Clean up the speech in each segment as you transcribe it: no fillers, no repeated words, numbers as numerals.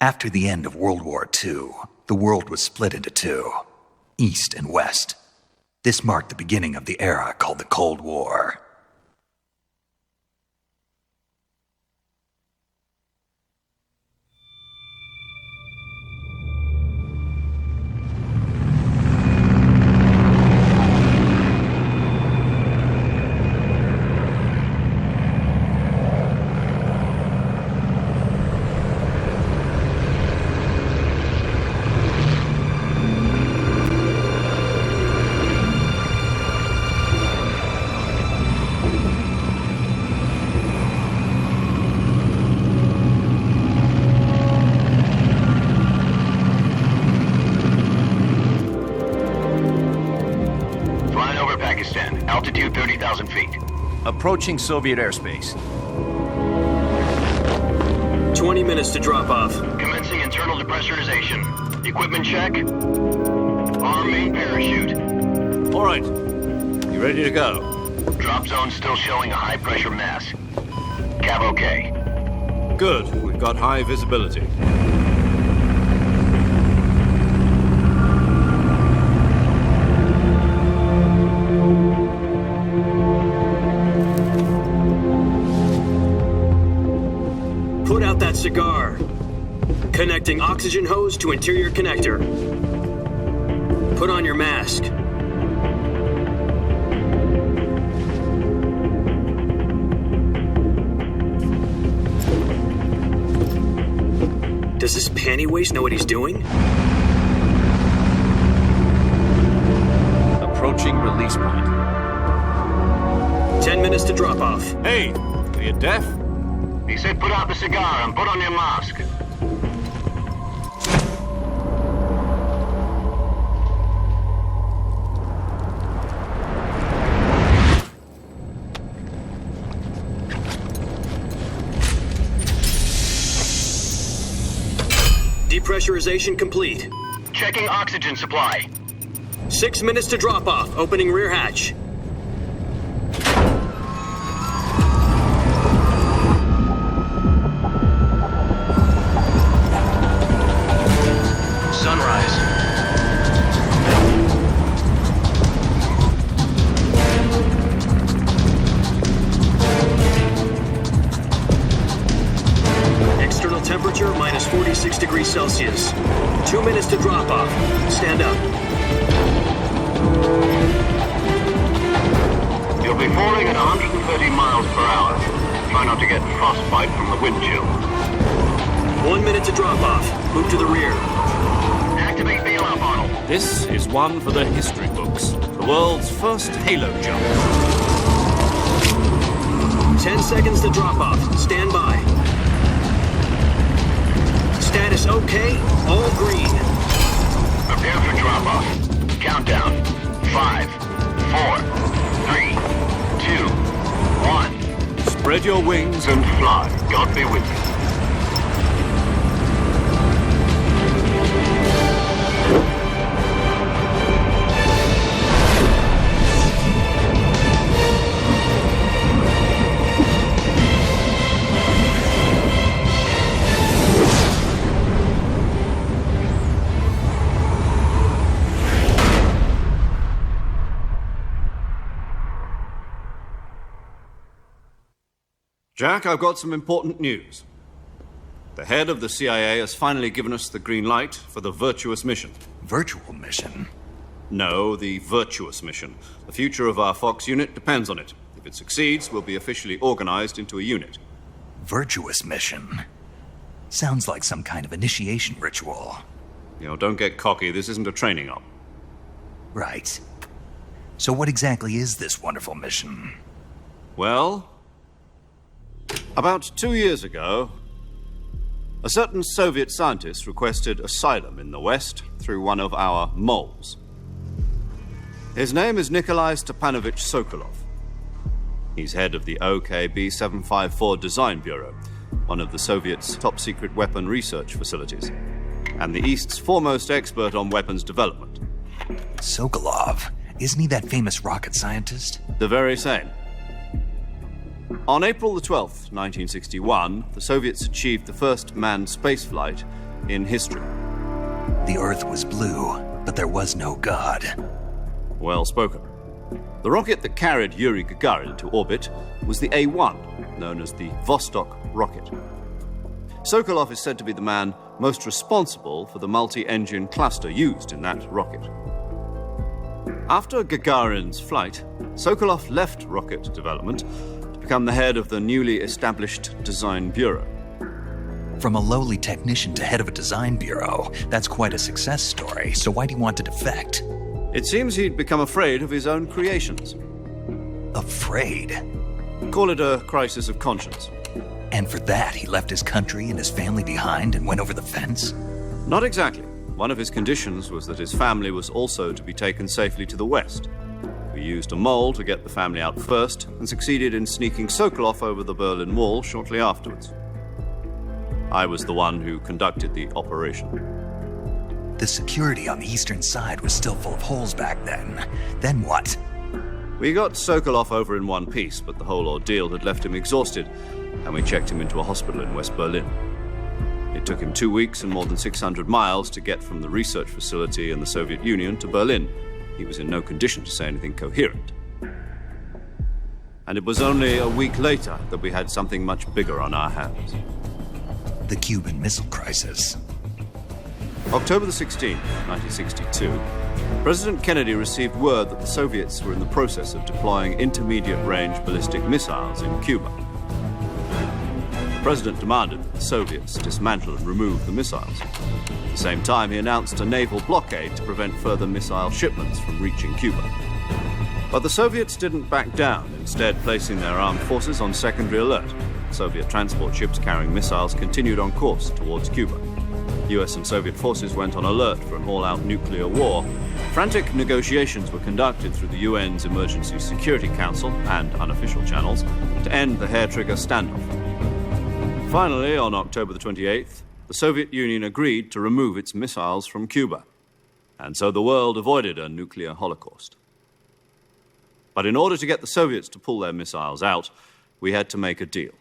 After the end of World War II, the world was split into two, East and West. This marked the beginning of the era called the Cold War. Altitude 30,000 feet. Approaching Soviet airspace. 20 minutes to drop off. Commencing internal depressurization. Equipment check. Arm main parachute. All right. You ready to go? Drop zone still showing a high pressure mass. Cav okay. Good. We've got high visibility. Put out that cigar. Connecting oxygen hose to interior connector. Put on your mask. Does this panty waste know what he's doing? Approaching release point. 10 minutes to drop off. Hey, are you deaf? He said put out the cigar and put on your mask. Depressurization complete. Checking oxygen supply. 6 minutes to drop off. Opening rear hatch. Sunrise. External temperature minus 46 degrees Celsius. 2 minutes to drop off. Stand up. You'll be falling at 130 miles per hour. Try not to get frostbite from the wind chill. 1 minute to drop off. Move to the rear. Activate bailout model. This is one for the history books. The world's first halo jump. 10 seconds to drop off. Stand by. Status okay. All green. Prepare for drop-off. Countdown. 5, 4, 3, 2, 1. Spread your wings And fly. God be with you. Jack, I've got some important news. The head of the CIA has finally given us the green light for the virtuous mission. Virtual mission? No, the virtuous mission. The future of our Fox unit depends on it. If it succeeds, we'll be officially organized into a unit. Virtuous mission? Sounds like some kind of initiation ritual. Don't get cocky. This isn't a training op. Right. So what exactly is this wonderful mission? Well, about 2 years ago, a certain Soviet scientist requested asylum in the West through one of our moles. His name is Nikolai Stepanovich Sokolov. He's head of the OKB 754 Design Bureau, one of the Soviets' top-secret weapon research facilities, and the East's foremost expert on weapons development. Sokolov? Isn't he that famous rocket scientist? The very same. On April the 12th, 1961, the Soviets achieved the first manned spaceflight in history. The Earth was blue, but there was no God. Well spoken. The rocket that carried Yuri Gagarin to orbit was the A-1, known as the Vostok rocket. Sokolov is said to be the man most responsible for the multi-engine cluster used in that rocket. After Gagarin's flight, Sokolov left rocket development to become the head of the newly established Design Bureau. From a lowly technician to head of a design bureau, that's quite a success story, so why'd he want to defect? It seems he'd become afraid of his own creations. Afraid? Call it a crisis of conscience. And for that, he left his country and his family behind and went over the fence? Not exactly. One of his conditions was that his family was also to be taken safely to the west. We used a mole to get the family out first and succeeded in sneaking Sokolov over the Berlin Wall shortly afterwards. I was the one who conducted the operation. The security on the eastern side was still full of holes back then. Then what? We got Sokolov over in one piece, but the whole ordeal had left him exhausted, and we checked him into a hospital in West Berlin. It took him 2 weeks and more than 600 miles to get from the research facility in the Soviet Union to Berlin. He was in no condition to say anything coherent. And it was only a week later that we had something much bigger on our hands. The Cuban Missile Crisis. October the 16th, 1962, President Kennedy received word that the Soviets were in the process of deploying intermediate-range ballistic missiles in Cuba. The President demanded that the Soviets dismantle and remove the missiles. At the same time, he announced a naval blockade to prevent further missile shipments from reaching Cuba. But the Soviets didn't back down, instead placing their armed forces on secondary alert. Soviet transport ships carrying missiles continued on course towards Cuba. US and Soviet forces went on alert for an all-out nuclear war. Frantic negotiations were conducted through the UN's Emergency Security Council and unofficial channels to end the hair-trigger standoff. Finally, on October the 28th, the Soviet Union agreed to remove its missiles from Cuba. And so the world avoided a nuclear holocaust. But in order to get the Soviets to pull their missiles out, we had to make a deal.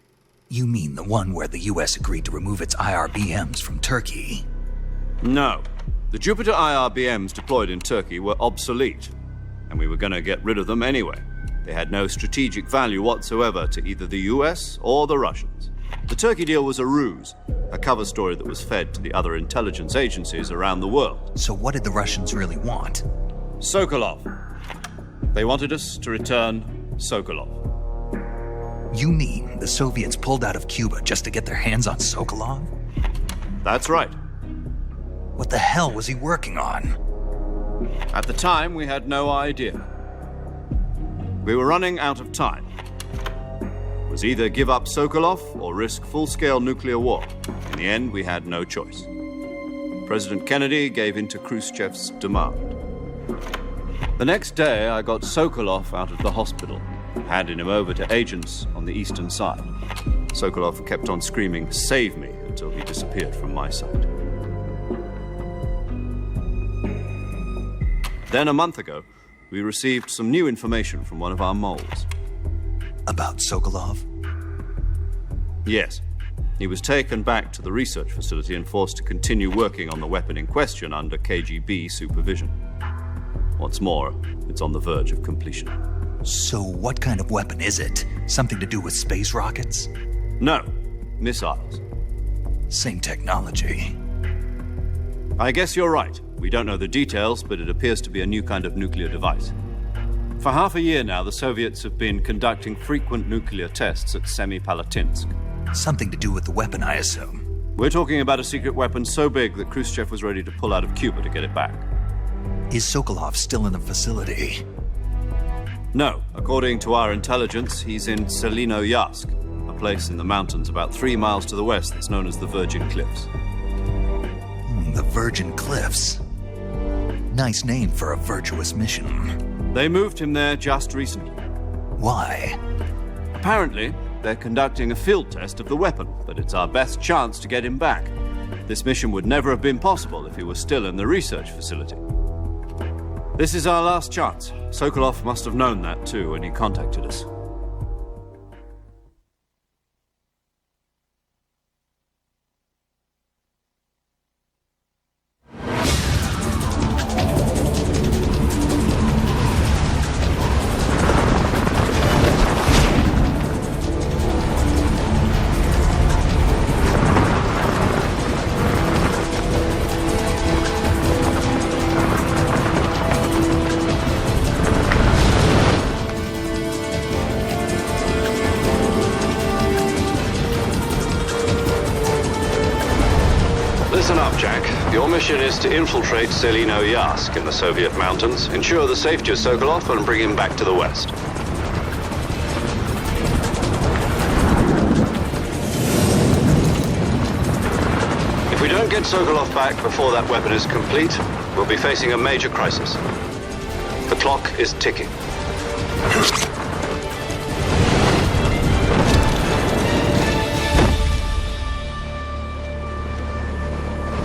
You mean the one where the US agreed to remove its IRBMs from Turkey? No. The Jupiter IRBMs deployed in Turkey were obsolete, and we were going to get rid of them anyway. They had no strategic value whatsoever to either the US or the Russians. The Turkey deal was a ruse, a cover story that was fed to the other intelligence agencies around the world. So what did the Russians really want? Sokolov. They wanted us to return Sokolov. You mean the Soviets pulled out of Cuba just to get their hands on Sokolov? That's right. What the hell was he working on? At the time, we had no idea. We were running out of time. It was either give up Sokolov or risk full-scale nuclear war. In the end, we had no choice. President Kennedy gave in to Khrushchev's demand. The next day, I got Sokolov out of the hospital, handing him over to agents on the eastern side. Sokolov kept on screaming, "Save me," until he disappeared from my sight. Then a month ago, we received some new information from one of our moles. About Sokolov? Yes. He was taken back to the research facility and forced to continue working on the weapon in question under KGB supervision. What's more, it's on the verge of completion. So what kind of weapon is it? Something to do with space rockets? No, missiles. Same technology. I guess you're right. We don't know the details, but it appears to be a new kind of nuclear device. For half a year now, the Soviets have been conducting frequent nuclear tests at Semipalatinsk. Something to do with the weapon, I assume. We're talking about a secret weapon so big that Khrushchev was ready to pull out of Cuba to get it back. Is Sokolov still in the facility? No. According to our intelligence, he's in Selinoyarsk, a place in the mountains about 3 miles to the west that's known as the Virgin Cliffs. The Virgin Cliffs. Nice name for a virtuous mission. They moved him there just recently. Why? Apparently, they're conducting a field test of the weapon, but it's our best chance to get him back. This mission would never have been possible if he was still in the research facility. This is our last chance. Sokolov must have known that too when he contacted us. Listen up, Jack. Your mission is to infiltrate Selino Yask in the Soviet mountains, ensure the safety of Sokolov, and bring him back to the West. If we don't get Sokolov back before that weapon is complete, we'll be facing a major crisis. The clock is ticking.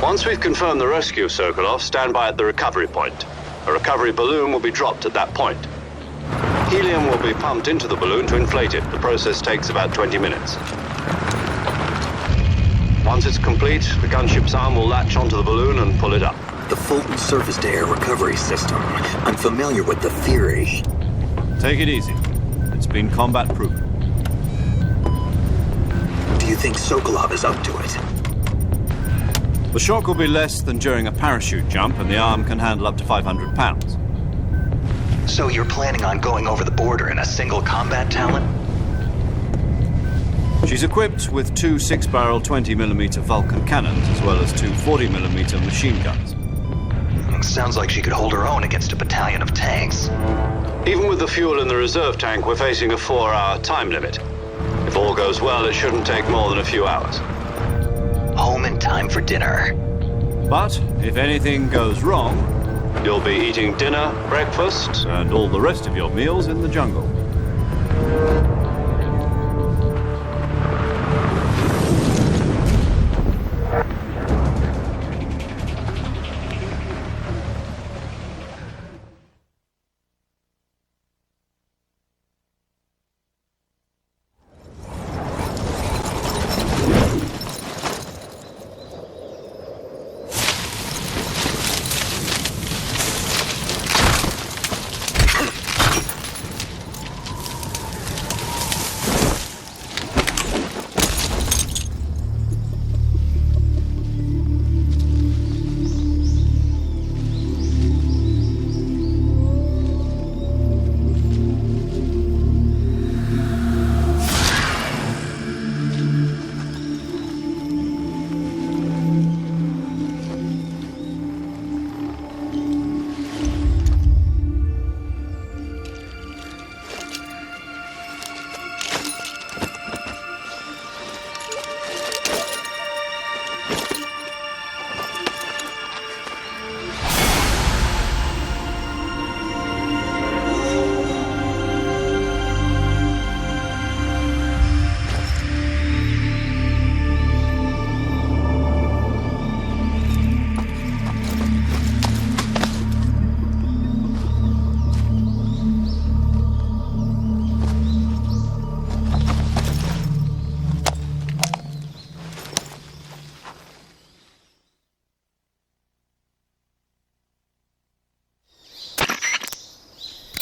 Once we've confirmed the rescue of Sokolov, stand by at the recovery point. A recovery balloon will be dropped at that point. Helium will be pumped into the balloon to inflate it. The process takes about 20 minutes. Once it's complete, the gunship's arm will latch onto the balloon and pull it up. The Fulton surface-to-air recovery system. I'm familiar with the theory. Take it easy. It's been combat-proven. Do you think Sokolov is up to it? The shock will be less than during a parachute jump, and the arm can handle up to 500 pounds. So you're planning on going over the border in a single combat Talon? She's equipped with two 6-barrel 20mm Vulcan cannons, as well as two 40mm machine guns. Sounds like she could hold her own against a battalion of tanks. Even with the fuel in the reserve tank, we're facing a 4-hour time limit. If all goes well, it shouldn't take more than a few hours. Home in time for dinner. But if anything goes wrong, you'll be eating dinner, breakfast, and all the rest of your meals in the jungle.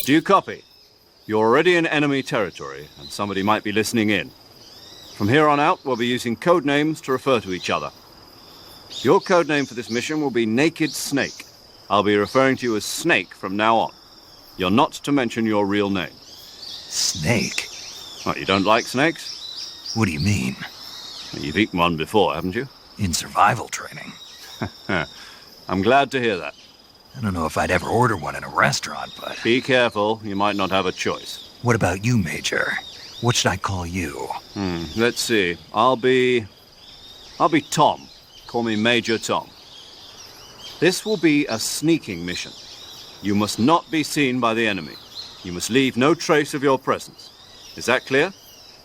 Do you copy? You're already in enemy territory, and somebody might be listening in. From here on out, we'll be using code names to refer to each other. Your code name for this mission will be Naked Snake. I'll be referring to you as Snake from now on. You're not to mention your real name. Snake? What, you don't like snakes? What do you mean? You've eaten one before, haven't you? In survival training. I'm glad to hear that. I don't know if I'd ever order one in a restaurant, but... Be careful, you might not have a choice. What about you, Major? What should I call you? Let's see. I'll be Tom. Call me Major Tom. This will be a sneaking mission. You must not be seen by the enemy. You must leave no trace of your presence. Is that clear?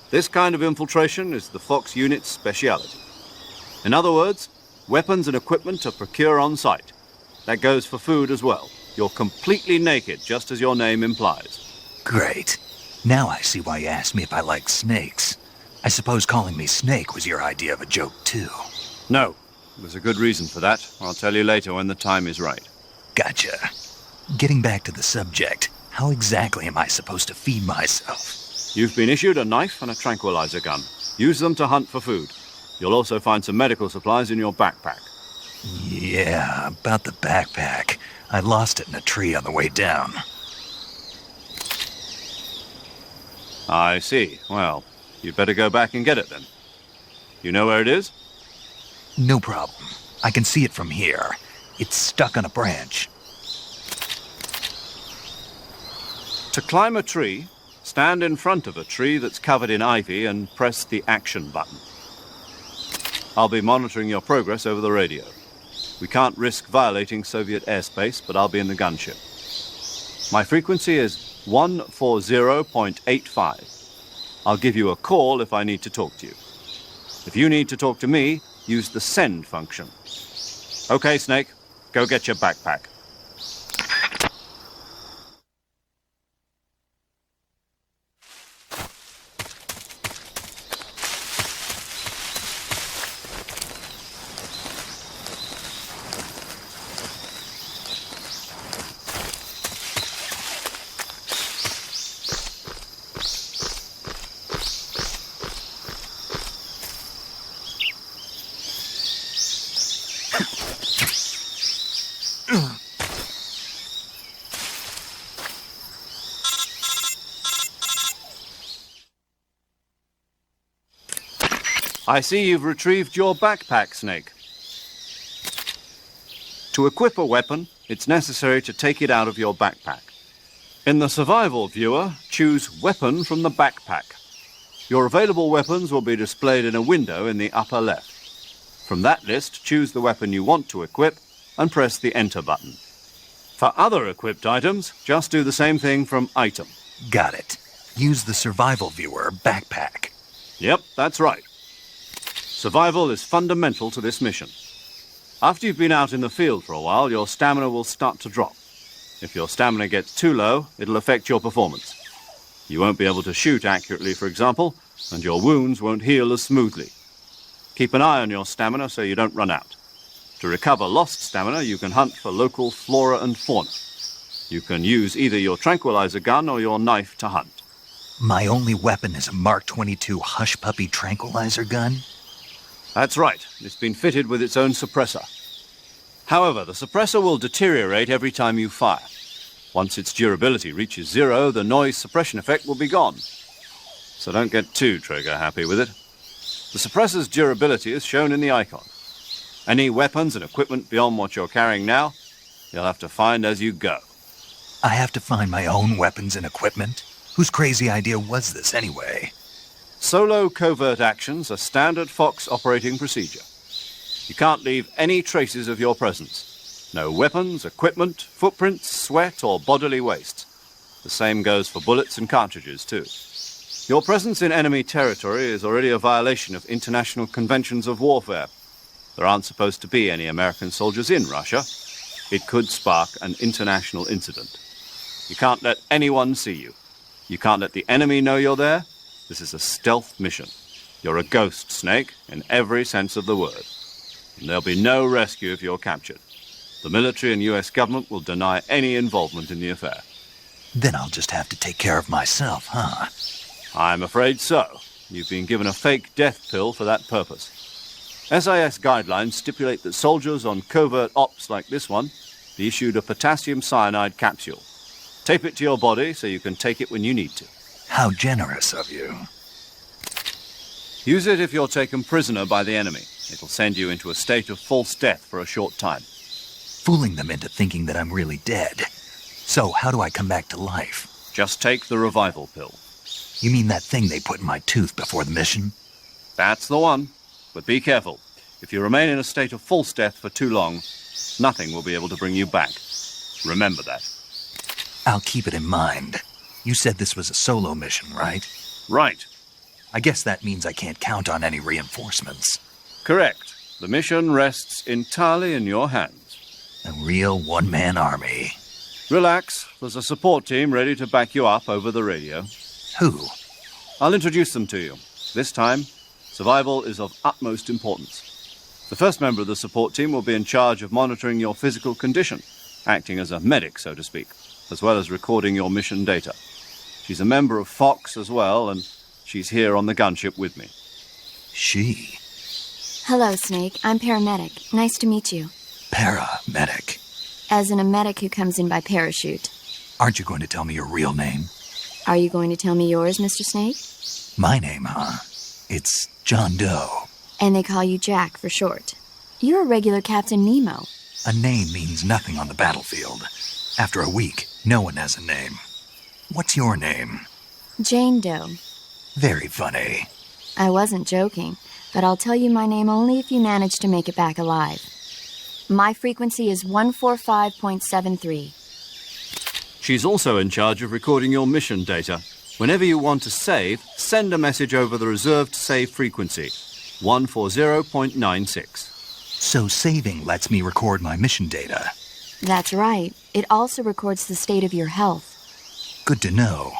This kind of infiltration is the Fox unit's speciality. In other words, weapons and equipment are procured on site. That goes for food as well. You're completely naked, just as your name implies. Great. Now I see why you asked me if I like snakes. I suppose calling me Snake was your idea of a joke, too. No. There's a good reason for that. I'll tell you later when the time is right. Gotcha. Getting back to the subject, how exactly am I supposed to feed myself? You've been issued a knife and a tranquilizer gun. Use them to hunt for food. You'll also find some medical supplies in your backpack. Yeah, about the backpack. I lost it in a tree on the way down. I see. Well, you'd better go back and get it then. You know where it is? No problem. I can see it from here. It's stuck on a branch. To climb a tree, stand in front of a tree that's covered in ivy and press the action button. I'll be monitoring your progress over the radio. We can't risk violating Soviet airspace, but I'll be in the gunship. My frequency is 140.85. I'll give you a call if I need to talk to you. If you need to talk to me, use the send function. Okay, Snake, go get your backpack. I see you've retrieved your backpack, Snake. To equip a weapon, it's necessary to take it out of your backpack. In the survival viewer, choose Weapon from the backpack. Your available weapons will be displayed in a window in the upper left. From that list, choose the weapon you want to equip and press the Enter button. For other equipped items, just do the same thing from Item. Got it. Use the survival viewer backpack. Yep, that's right. Survival is fundamental to this mission. After you've been out in the field for a while, your stamina will start to drop. If your stamina gets too low, it'll affect your performance. You won't be able to shoot accurately, for example, and your wounds won't heal as smoothly. Keep an eye on your stamina so you don't run out. To recover lost stamina, you can hunt for local flora and fauna. You can use either your tranquilizer gun or your knife to hunt. My only weapon is a Mark 22 Hush Puppy tranquilizer gun? That's right. It's been fitted with its own suppressor. However, the suppressor will deteriorate every time you fire. Once its durability reaches 0, the noise suppression effect will be gone. So don't get too trigger-happy with it. The suppressor's durability is shown in the icon. Any weapons and equipment beyond what you're carrying now, you'll have to find as you go. I have to find my own weapons and equipment? Whose crazy idea was this, anyway? Solo covert actions are standard Fox operating procedure. You can't leave any traces of your presence. No weapons, equipment, footprints, sweat, or bodily waste. The same goes for bullets and cartridges, too. Your presence in enemy territory is already a violation of international conventions of warfare. There aren't supposed to be any American soldiers in Russia. It could spark an international incident. You can't let anyone see you. You can't let the enemy know you're there. This is a stealth mission. You're a ghost, Snake, in every sense of the word. And there'll be no rescue if you're captured. The military and US government will deny any involvement in the affair. Then I'll just have to take care of myself, huh? I'm afraid so. You've been given a fake death pill for that purpose. SIS guidelines stipulate that soldiers on covert ops like this one be issued a potassium cyanide capsule. Tape it to your body so you can take it when you need to. How generous of you. Use it if you're taken prisoner by the enemy. It'll send you into a state of false death for a short time. Fooling them into thinking that I'm really dead. So how do I come back to life? Just take the revival pill. You mean that thing they put in my tooth before the mission? That's the one. But be careful. If you remain in a state of false death for too long, nothing will be able to bring you back. Remember that. I'll keep it in mind. You said this was a solo mission, right? Right. I guess that means I can't count on any reinforcements. Correct. The mission rests entirely in your hands. A real one-man army. Relax. There's a support team ready to back you up over the radio. Who? I'll introduce them to you. This time, survival is of utmost importance. The first member of the support team will be in charge of monitoring your physical condition, acting as a medic, so to speak, as well as recording your mission data. She's a member of Fox as well, and she's here on the gunship with me. She? Hello, Snake. I'm paramedic. Nice to meet you. Paramedic. As in a medic who comes in by parachute. Aren't you going to tell me your real name? Are you going to tell me yours, Mr. Snake? My name, huh? It's John Doe. And they call you Jack for short. You're a regular Captain Nemo. A name means nothing on the battlefield. After a week, no one has a name. What's your name? Jane Doe. Very funny. I wasn't joking, but I'll tell you my name only if you manage to make it back alive. My frequency is 145.73. She's also in charge of recording your mission data. Whenever you want to save, send a message over the reserved save frequency, 140.96. So saving lets me record my mission data. That's right. It also records the state of your health. Good to know.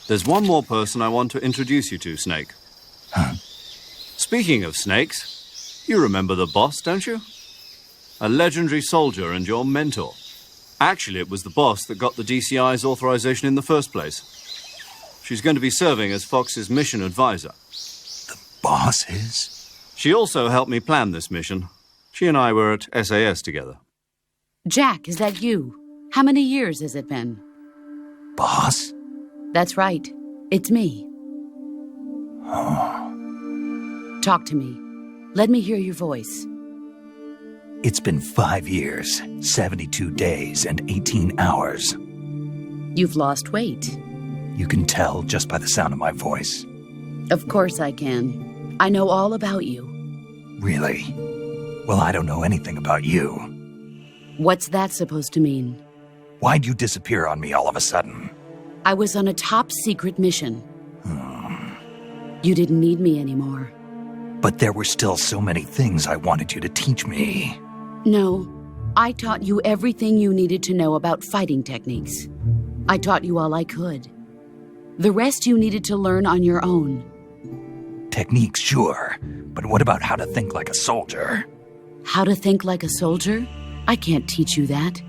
There's one more person I want to introduce you to, Snake. Huh? Speaking of snakes, you remember the boss, don't you? A legendary soldier and your mentor. Actually, it was the boss that got the DCI's authorization in the first place. She's going to be serving as Fox's mission advisor. The boss is? She also helped me plan this mission. She and I were at SAS together. Jack, is that you? How many years has it been? Boss? That's right. It's me. Talk to me. Let me hear your voice. It's been 5 years, 72 days, and 18 hours. You've lost weight. You can tell just by the sound of my voice. Of course I can. I know all about you. Really? Well, I don't know anything about you. What's that supposed to mean? Why'd you disappear on me all of a sudden? I was on a top-secret mission. You didn't need me anymore. But there were still so many things I wanted you to teach me. No, I taught you everything you needed to know about fighting techniques. I taught you all I could. The rest you needed to learn on your own. Techniques, sure. But what about how to think like a soldier? How to think like a soldier? I can't teach you that.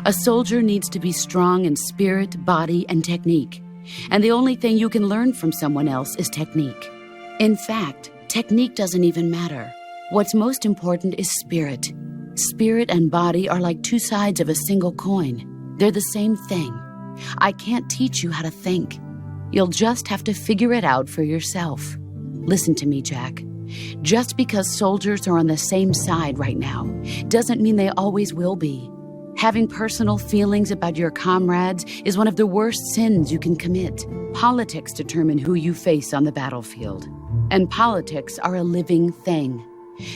A soldier needs to be strong in spirit, body, and technique. And the only thing you can learn from someone else is technique. In fact, technique doesn't even matter. What's most important is spirit. Spirit and body are like two sides of a single coin. They're the same thing. I can't teach you how to think. You'll just have to figure it out for yourself. Listen to me, Jack. Just because soldiers are on the same side right now doesn't mean they always will be. Having personal feelings about your comrades is one of the worst sins you can commit. Politics determine who you face on the battlefield. And politics are a living thing.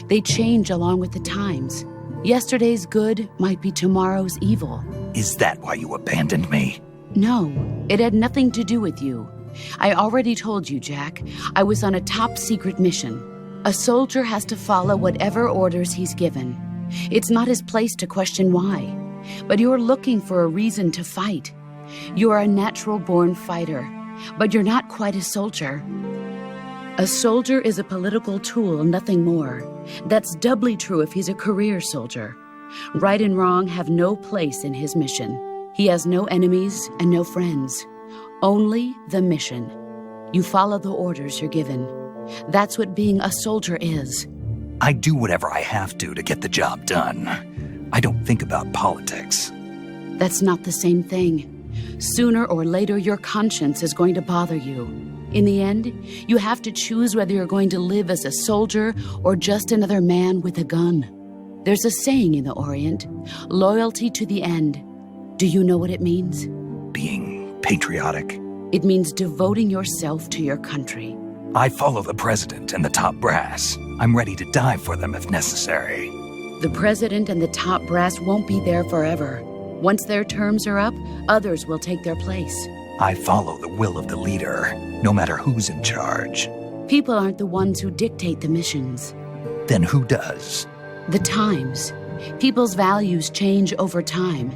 They change along with the times. Yesterday's good might be tomorrow's evil. Is that why you abandoned me? No, it had nothing to do with you. I already told you, Jack. I was on a top-secret mission. A soldier has to follow whatever orders he's given. It's not his place to question why. But you're looking for a reason to fight. You are a natural-born fighter, but you're not quite a soldier. A soldier is a political tool, nothing more. That's doubly true if he's a career soldier. Right and wrong have no place in his mission. He has no enemies and no friends. Only the mission. You follow the orders you're given. That's what being a soldier is. I do whatever I have to get the job done. I don't think about politics. That's not the same thing. Sooner or later, your conscience is going to bother you. In the end, you have to choose whether you're going to live as a soldier or just another man with a gun. There's a saying in the Orient, loyalty to the end. Do you know what it means? Being patriotic. It means devoting yourself to your country. I follow the president and the top brass. I'm ready to die for them if necessary. The president and the top brass won't be there forever. Once their terms are up, others will take their place. I follow the will of the leader, no matter who's in charge. People aren't the ones who dictate the missions. Then who does? The times. People's values change over time,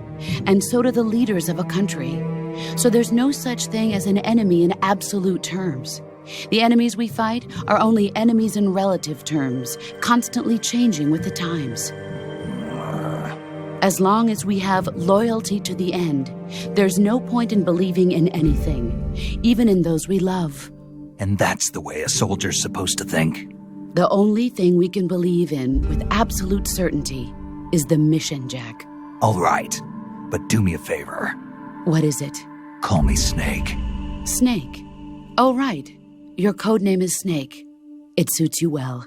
and so do the leaders of a country. So there's no such thing as an enemy in absolute terms. The enemies we fight are only enemies in relative terms, constantly changing with the times. As long as we have loyalty to the end, there's no point in believing in anything, even in those we love. And that's the way a soldier's supposed to think? The only thing we can believe in with absolute certainty is the mission, Jack. All right, but do me a favor. What is it? Call me Snake. Snake? Oh, right. Your code name is Snake. It suits you well.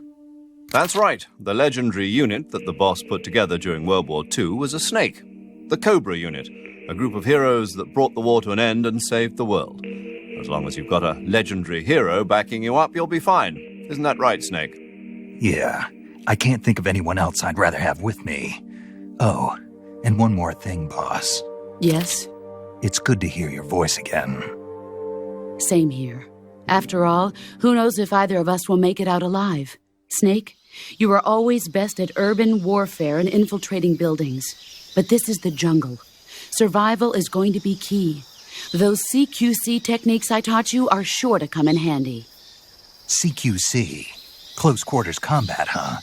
That's right. The legendary unit that the boss put together during World War II was a snake. The Cobra unit, a group of heroes that brought the war to an end and saved the world. As long as you've got a legendary hero backing you up, you'll be fine. Isn't that right, Snake? Yeah, I can't think of anyone else I'd rather have with me. Oh, and one more thing, boss. Yes? It's good to hear your voice again. Same here. After all, who knows if either of us will make it out alive? Snake, you are always best at urban warfare and infiltrating buildings. But this is the jungle. Survival is going to be key. Those CQC techniques I taught you are sure to come in handy. CQC? Close quarters combat, huh?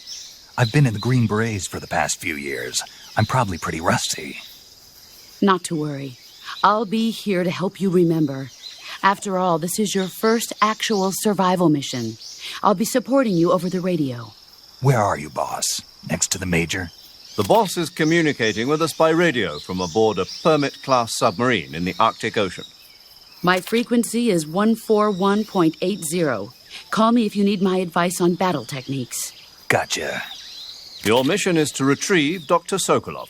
I've been in the Green Berets for the past few years. I'm probably pretty rusty. Not to worry. I'll be here to help you remember. After all, this is your first actual survival mission. I'll be supporting you over the radio. Where are you, boss? Next to the Major? The boss is communicating with us by radio from aboard a Permit-class submarine in the Arctic Ocean. My frequency is 141.80. Call me if you need my advice on battle techniques. Gotcha. Your mission is to retrieve Dr. Sokolov.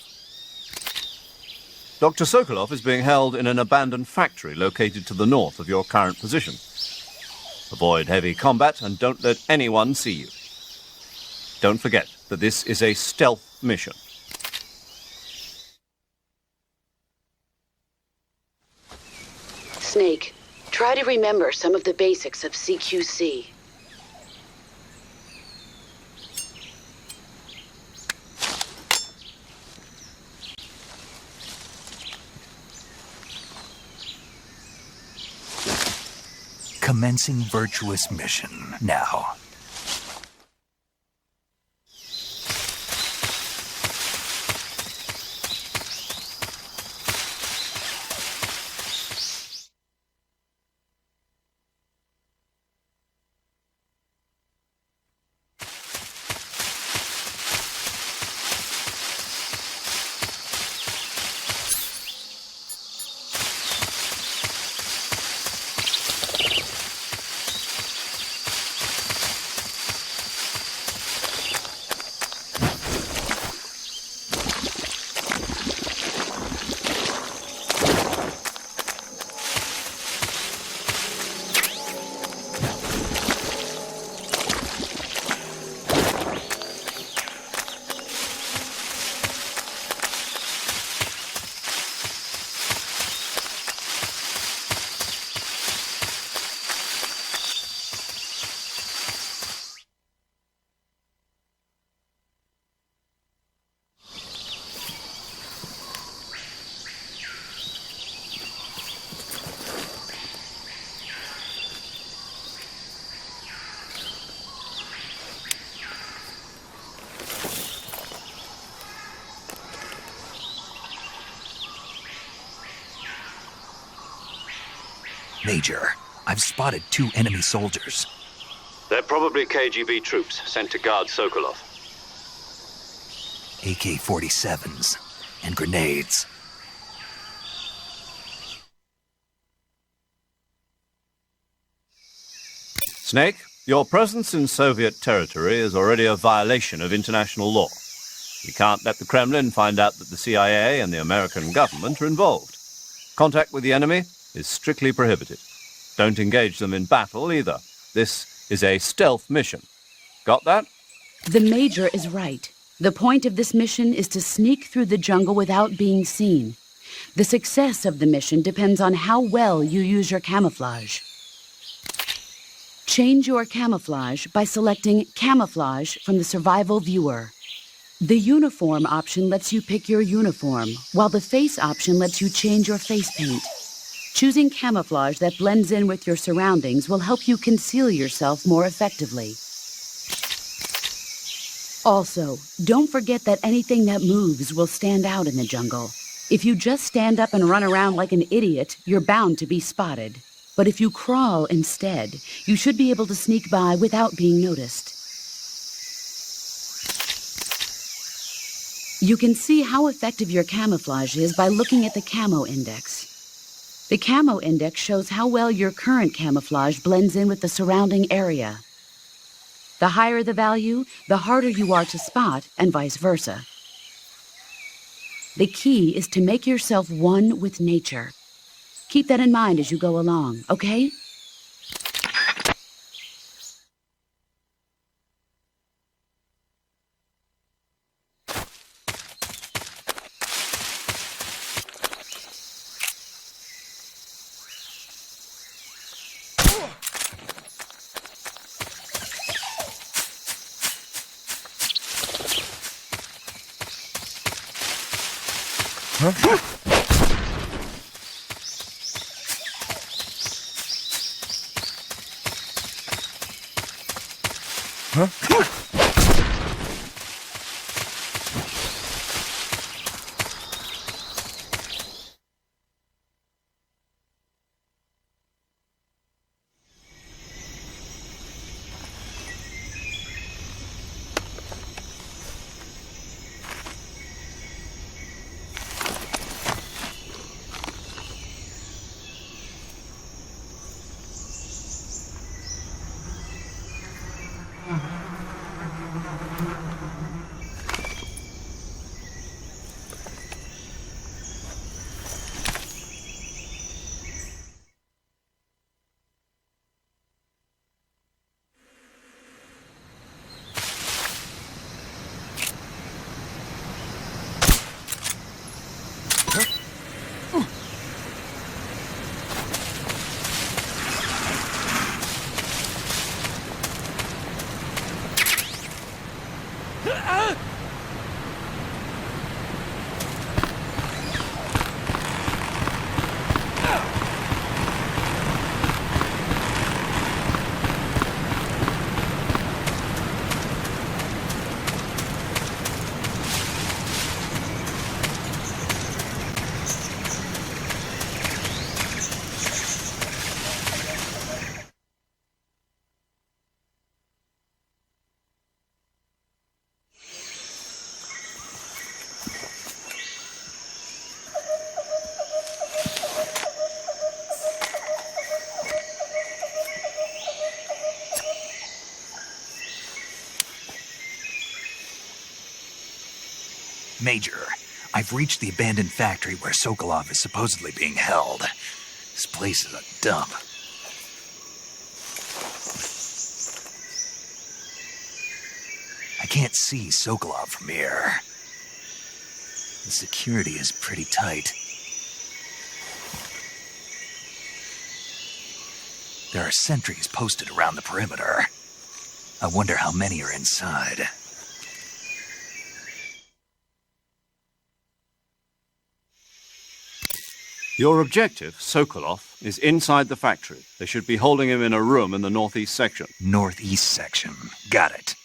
Dr. Sokolov is being held in an abandoned factory located to the north of your current position. Avoid heavy combat and don't let anyone see you. Don't forget that this is a stealth mission. Snake, try to remember some of the basics of CQC. Commencing virtuous mission now. Major, I've spotted 2 enemy soldiers. They're probably KGB troops sent to guard Sokolov. AK-47s and grenades. Snake, your presence in Soviet territory is already a violation of international law. We can't let the Kremlin find out that the CIA and the American government are involved. Contact with the enemy is strictly prohibited. Don't engage them in battle either. This is a stealth mission. Got that? The Major is right. The point of this mission is to sneak through the jungle without being seen. The success of the mission depends on how well you use your camouflage. Change your camouflage by selecting Camouflage from the Survival Viewer. The Uniform option lets you pick your uniform, while the Face option lets you change your face paint. Choosing camouflage that blends in with your surroundings will help you conceal yourself more effectively. Also, don't forget that anything that moves will stand out in the jungle. If you just stand up and run around like an idiot, you're bound to be spotted. But if you crawl instead, you should be able to sneak by without being noticed. You can see how effective your camouflage is by looking at the Camo Index. The Camo Index shows how well your current camouflage blends in with the surrounding area. The higher the value, the harder you are to spot, and vice versa. The key is to make yourself one with nature. Keep that in mind as you go along, okay? Major, I've reached the abandoned factory where Sokolov is supposedly being held. This place is a dump. I can't see Sokolov from here. The security is pretty tight. There are sentries posted around the perimeter. I wonder how many are inside. Your objective, Sokolov, is inside the factory. They should be holding him in a room in the northeast section. Northeast section. Got it.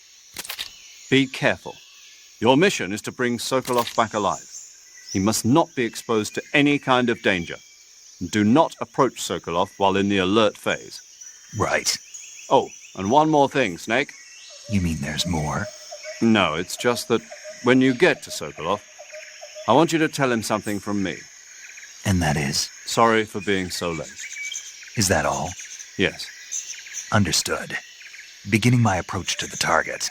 Be careful. Your mission is to bring Sokolov back alive. He must not be exposed to any kind of danger. Do not approach Sokolov while in the alert phase. Right. Oh, and one more thing, Snake. You mean there's more? No, it's just that when you get to Sokolov, I want you to tell him something from me. And that is? Sorry for being so late. Is that all? Yes. Understood. Beginning my approach to the target.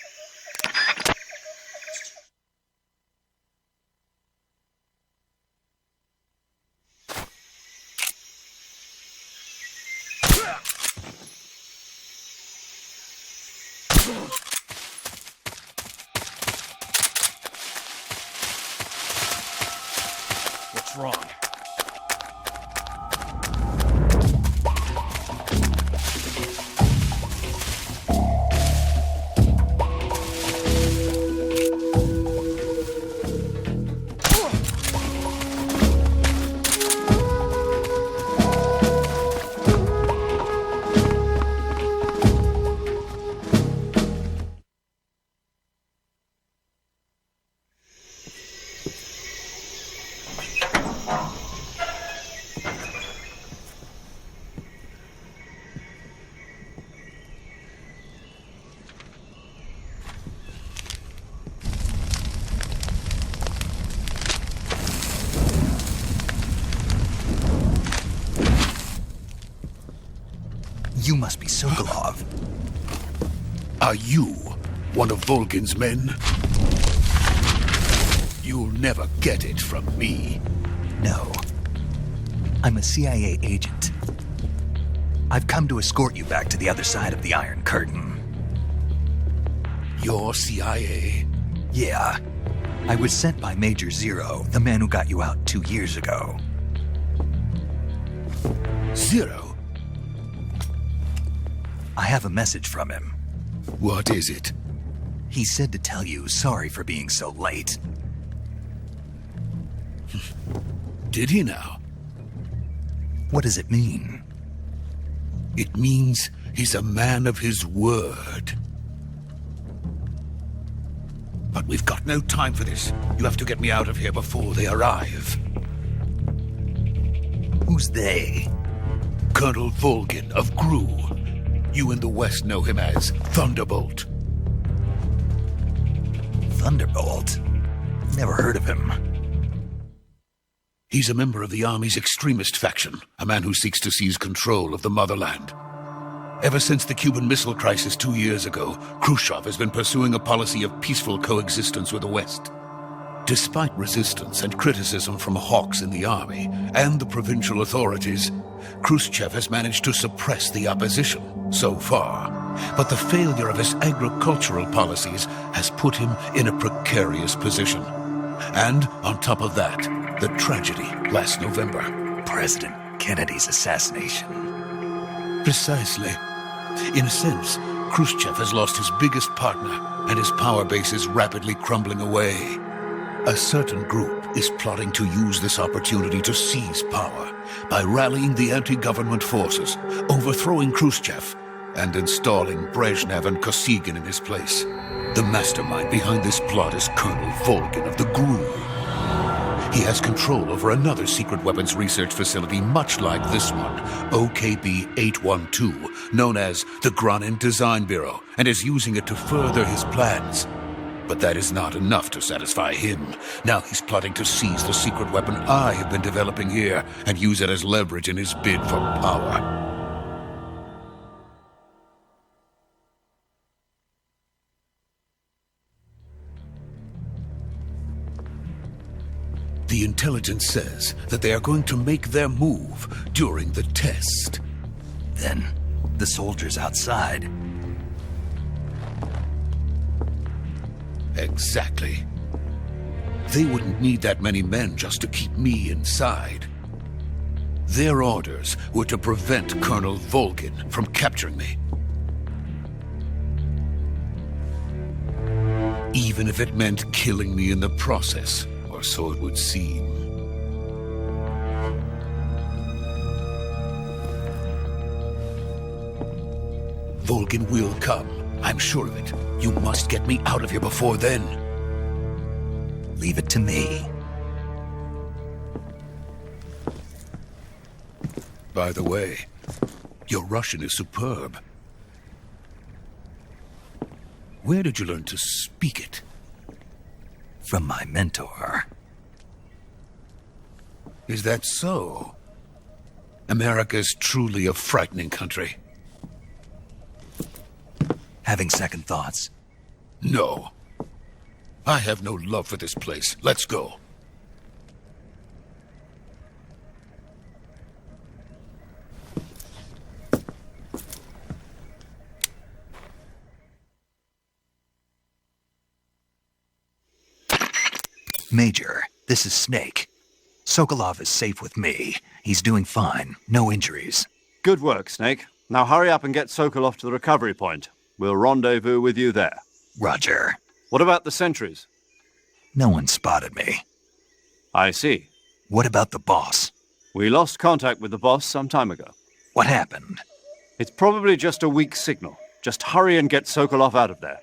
What's wrong? You must be Sokolov. Are you one of Volgin's men? You'll never get it from me. No. I'm a CIA agent. I've come to escort you back to the other side of the Iron Curtain. You're CIA? Yeah. I was sent by Major Zero, the man who got you out 2 years ago. Zero? I have a message from him. What is it? He said to tell you sorry for being so late. Did he now? What does it mean? It means he's a man of his word. But we've got no time for this. You have to get me out of here before they arrive. Who's they? Colonel Volgin of Gru. You in the West know him as Thunderbolt. Thunderbolt? Never heard of him. He's a member of the Army's extremist faction, a man who seeks to seize control of the motherland. Ever since the Cuban Missile Crisis 2 years ago, Khrushchev has been pursuing a policy of peaceful coexistence with the West. Despite resistance and criticism from hawks in the army and the provincial authorities, Khrushchev has managed to suppress the opposition so far. But the failure of his agricultural policies has put him in a precarious position. And on top of that, the tragedy last November. President Kennedy's assassination. Precisely. In a sense, Khrushchev has lost his biggest partner, and his power base is rapidly crumbling away. A certain group is plotting to use this opportunity to seize power by rallying the anti-government forces, overthrowing Khrushchev, and installing Brezhnev and Kosygin in his place. The mastermind behind this plot is Colonel Volgin of the Gru. He has control over another secret weapons research facility much like this one, OKB-812, known as the Granin Design Bureau, and is using it to further his plans. But that is not enough to satisfy him. Now he's plotting to seize the secret weapon I have been developing here and use it as leverage in his bid for power. The intelligence says that they are going to make their move during the test. Then, the soldiers outside. Exactly. They wouldn't need that many men just to keep me inside. Their orders were to prevent Colonel Volgin from capturing me. Even if it meant killing me in the process. Or so it would seem. Volgin will come. I'm sure of it. You must get me out of here before then. Leave it to me. By the way, your Russian is superb. Where did you learn to speak it? From my mentor. Is that so? America's truly a frightening country. Having second thoughts? No. I have no love for this place. Let's go. Major, this is Snake. Sokolov is safe with me. He's doing fine. No injuries. Good work, Snake. Now hurry up and get Sokolov to the recovery point. We'll rendezvous with you there. Roger. What about the sentries? No one spotted me. I see. What about the boss? We lost contact with the boss some time ago. What happened? It's probably just a weak signal. Just hurry and get Sokolov out of there.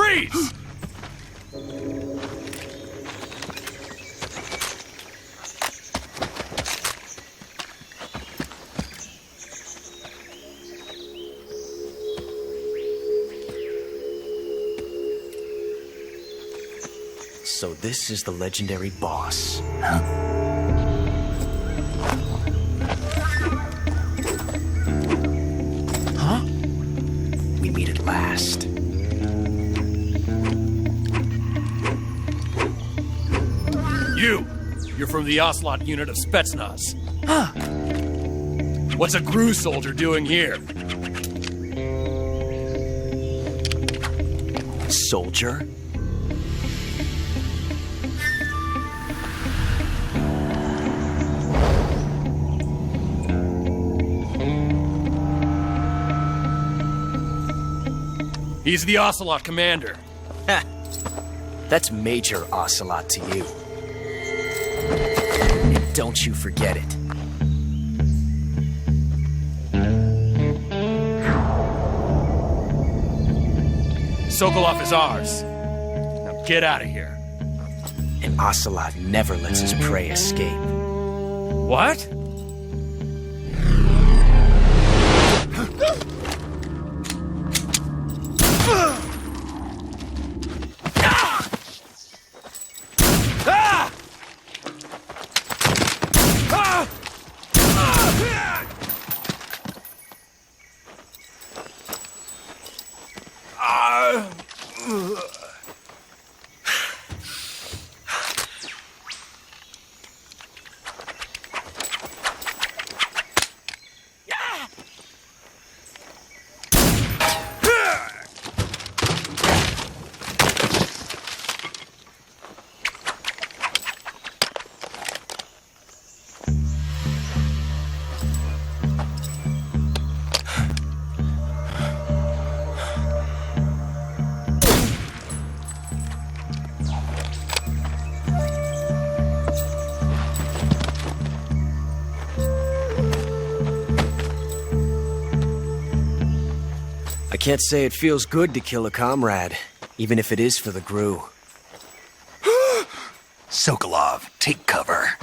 Freeze! So this is the legendary boss. Huh? We meet at last. You're from the Ocelot unit of Spetsnaz. Huh. What's a GRU soldier doing here? Soldier? He's the Ocelot commander. Ha! That's Major Ocelot to you. And don't you forget it. Sokolov is ours. Now get out of here. And Ocelot never lets his prey escape. What? I can't say it feels good to kill a comrade, even if it is for the GRU. Sokolov, take cover.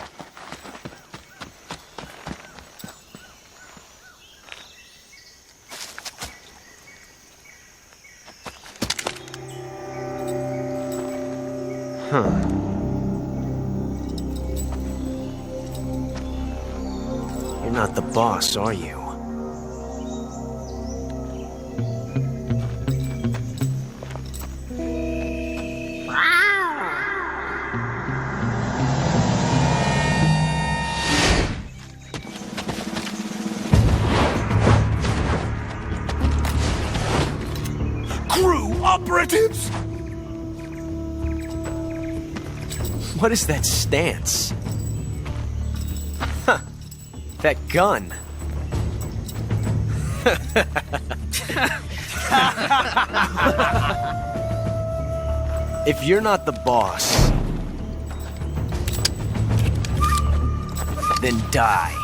Huh. You're not the boss, are you? GRU operatives! What is that stance? Huh. That gun. If you're not the boss, then die.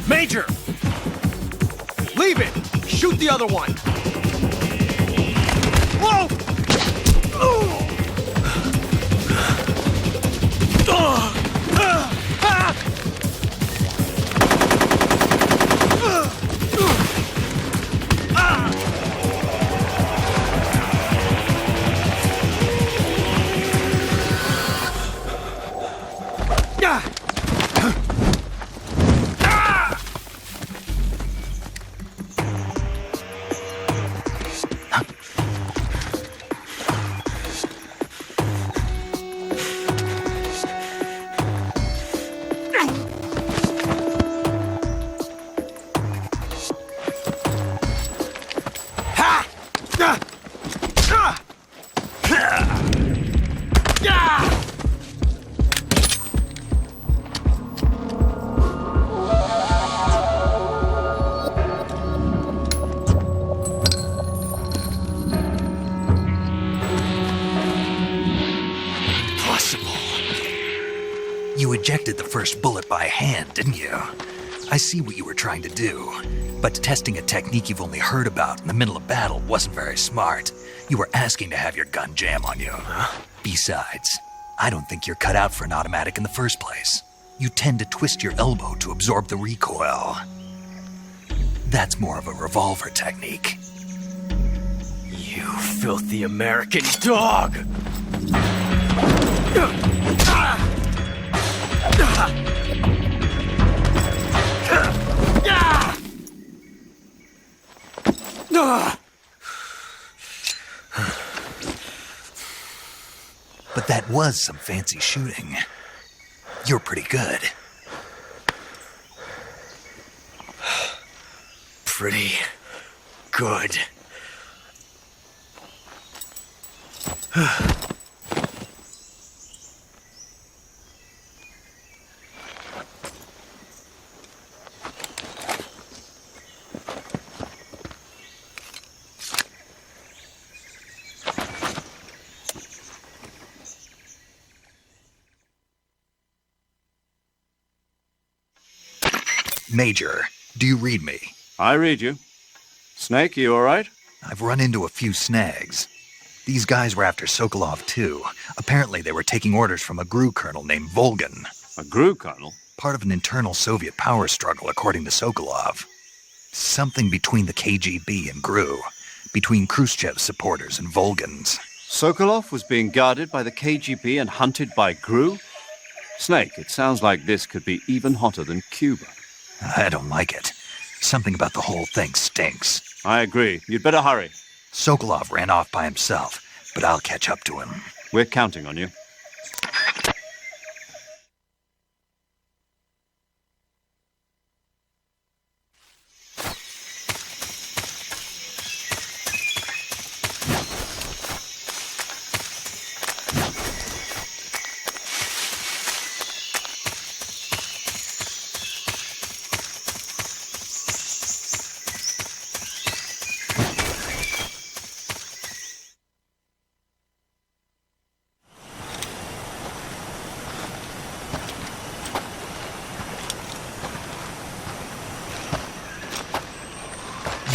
Major! Leave it! Shoot the other one! Whoa! ejected the first bullet by hand, didn't you? I see what you were trying to do, but testing a technique you've only heard about in the middle of battle wasn't very smart. You were asking to have your gun jam on you. Huh? Besides, I don't think you're cut out for an automatic in the first place. You tend to twist your elbow to absorb the recoil. That's more of a revolver technique. You filthy American dog! But that was some fancy shooting. You're pretty good. Pretty good. Major, do you read me? I read you. Snake, you all right? I've run into a few snags. These guys were after Sokolov, too. Apparently they were taking orders from a GRU colonel named Volgan. A GRU colonel? Part of an internal Soviet power struggle, according to Sokolov. Something between the KGB and GRU. Between Khrushchev's supporters and Volgan's. Sokolov was being guarded by the KGB and hunted by GRU? Snake, it sounds like this could be even hotter than Cuba. I don't like it. Something about the whole thing stinks. I agree. You'd better hurry. Sokolov ran off by himself, but I'll catch up to him. We're counting on you.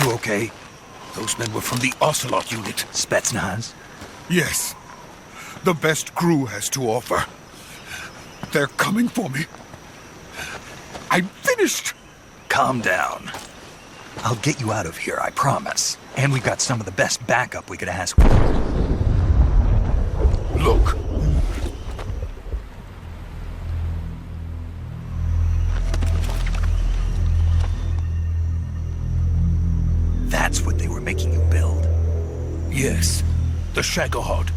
You okay? Those men were from the Ocelot unit. Spetsnaz? Yes. The best GRU has to offer. They're coming for me. I'm finished. Calm down. I'll get you out of here, I promise. And we've got some of the best backup we could ask for. Look. That's what they were making you build? Yes. The Shagohod.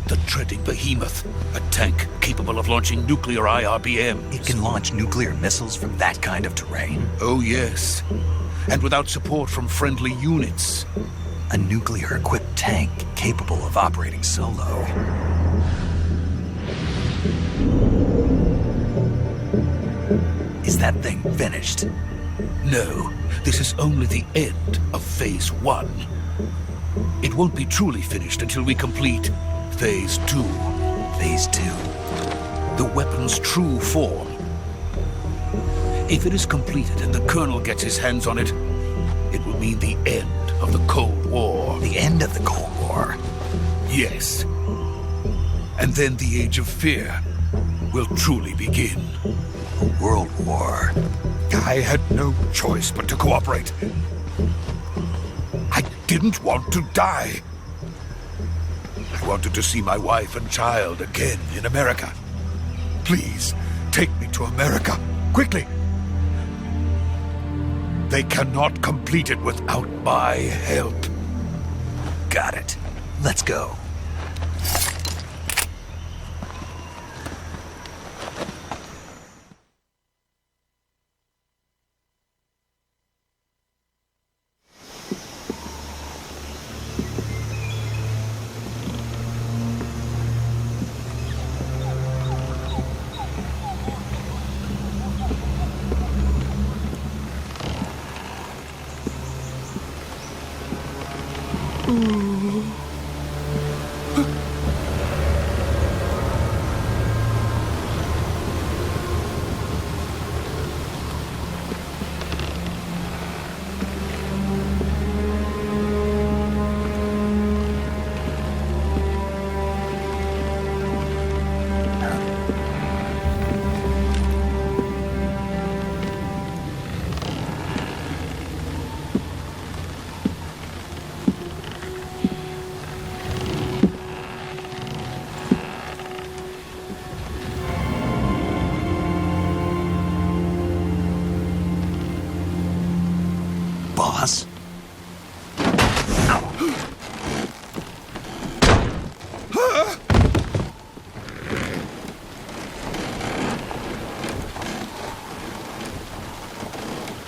The treading behemoth. A tank capable of launching nuclear IRBMs. It can launch nuclear missiles from that kind of terrain? Oh, yes. And without support from friendly units. A nuclear-equipped tank capable of operating solo. Is that thing finished? No, this is only the end of Phase 1. It won't be truly finished until we complete Phase 2. Phase 2? The weapon's true form. If it is completed and the Colonel gets his hands on it, it will mean the end of the Cold War. The end of the Cold War? Yes. And then the Age of Fear will truly begin. A world war. I had no choice but to cooperate. I didn't want to die. I wanted to see my wife and child again in America. Please, take me to America, quickly. They cannot complete it without my help. Got it. Let's go.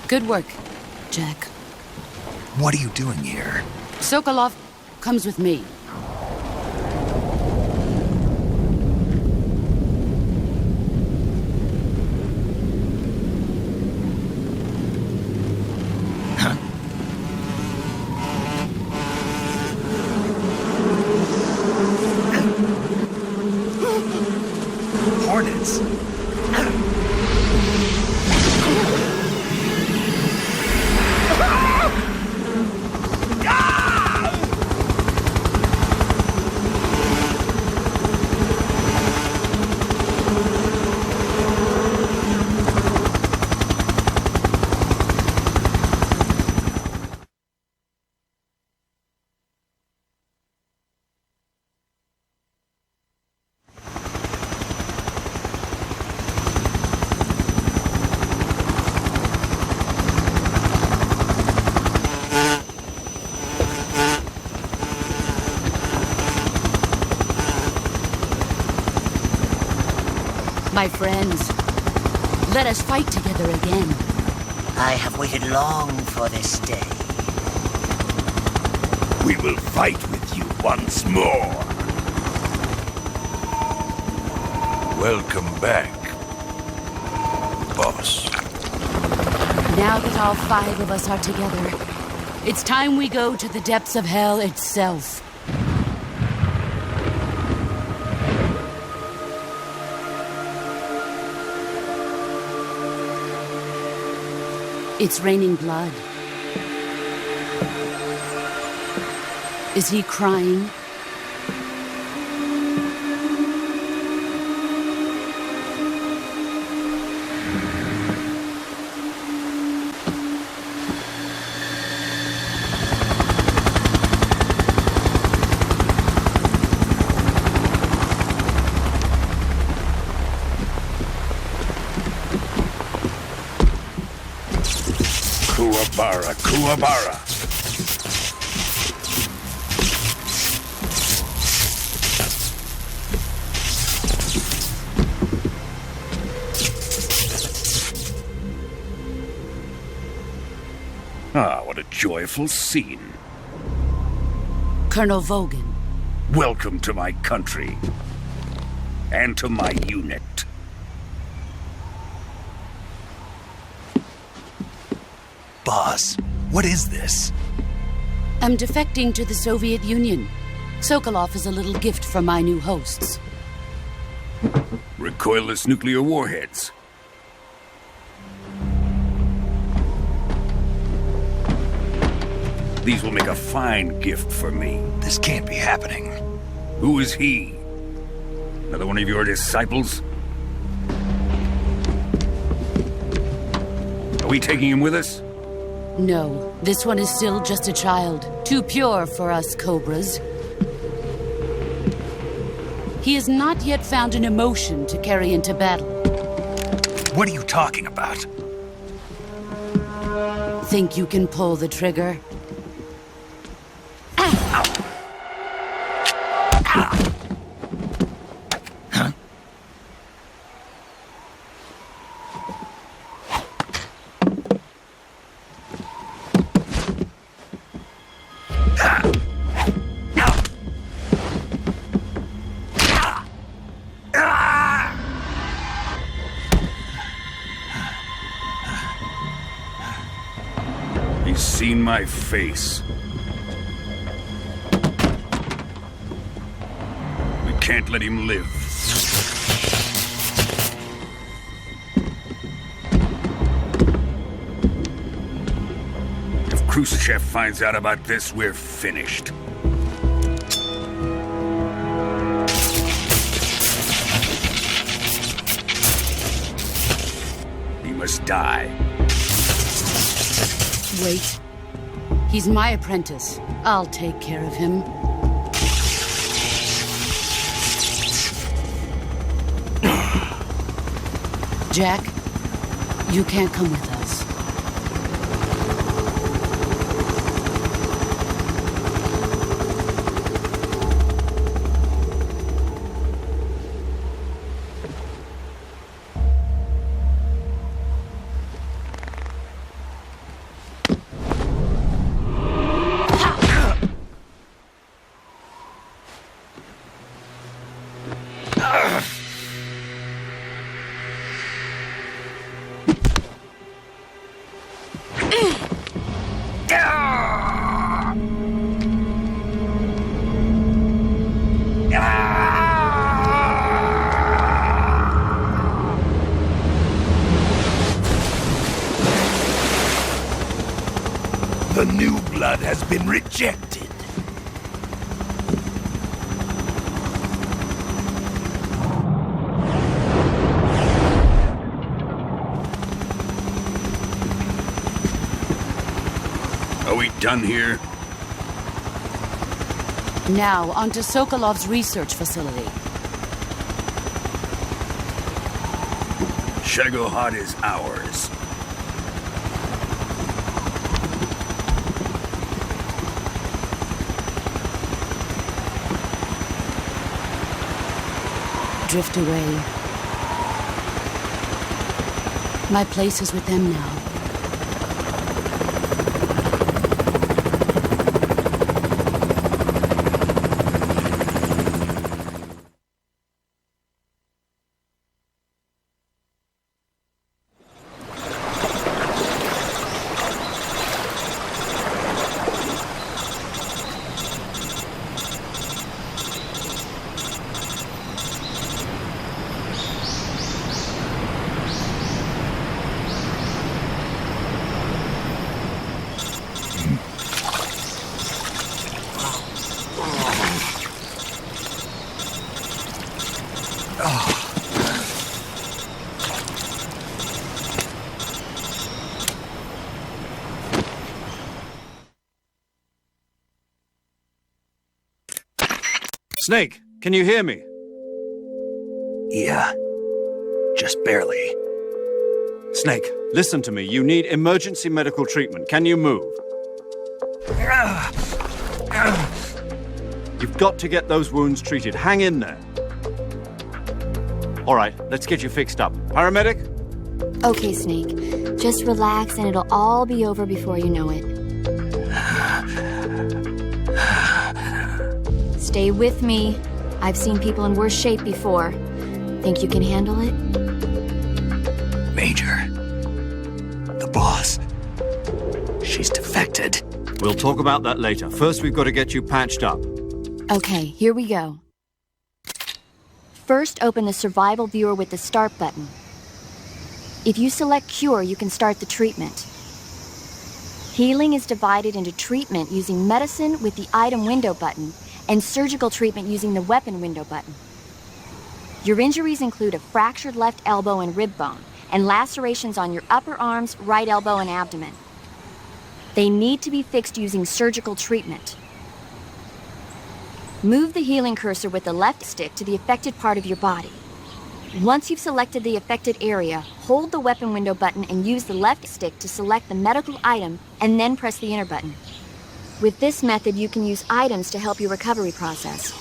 Good work, Jack. What are you doing here? Sokolov comes with me. Hornets. My friends, let us fight together again. I have waited long for this day. We will fight with you once more. Welcome back, boss. Now that all 5 of us are together, it's time we go to the depths of hell itself. It's raining blood. Is he crying? Kuwabara, Kuwabara. Ah, what a joyful scene. Colonel Vogan. Welcome to my country. And to my unit. Boss, what is this? I'm defecting to the Soviet Union. Sokolov is a little gift from my new hosts. Recoilless nuclear warheads. These will make a fine gift for me. This can't be happening. Who is he? Another one of your disciples? Are we taking him with us? No, this one is still just a child. Too pure for us Cobras. He has not yet found an emotion to carry into battle. What are you talking about? Think you can pull the trigger? He's seen my face. We can't let him live. If Khrushchev finds out about this, we're finished. He must die. Wait. He's my apprentice. I'll take care of him. Jack, you can't come with us. been rejected. Are we done here? Now, on to Sokolov's research facility. Shagohod is ours. Drift away. My place is with them now. Snake, can you hear me? Yeah. Just barely. Snake, listen to me. You need emergency medical treatment. Can you move? You've got to get those wounds treated. Hang in there. All right, let's get you fixed up. Paramedic? Okay, Snake. Just relax and it'll all be over before you know it. Stay with me. I've seen people in worse shape before. Think you can handle it? Major. The boss. She's defected. We'll talk about that later. First, we've got to get you patched up. Okay, here we go. First, open the survival viewer with the start button. If you select cure, you can start the treatment. Healing is divided into treatment using medicine with the item window button and surgical treatment using the weapon window button. Your injuries include a fractured left elbow and rib bone, and lacerations on your upper arms, right elbow, and abdomen. They need to be fixed using surgical treatment. Move the healing cursor with the left stick to the affected part of your body. Once you've selected the affected area, hold the weapon window button and use the left stick to select the medical item, and then press the enter button. With this method, you can use items to help your recovery process.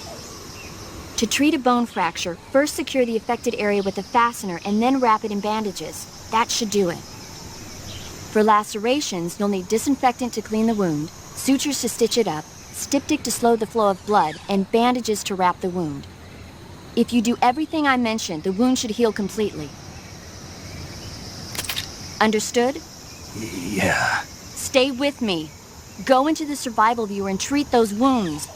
To treat a bone fracture, first secure the affected area with a fastener and then wrap it in bandages. That should do it. For lacerations, you'll need disinfectant to clean the wound, sutures to stitch it up, styptic to slow the flow of blood, and bandages to wrap the wound. If you do everything I mentioned, the wound should heal completely. Understood? Yeah. Stay with me. Go into the survival viewer and treat those wounds.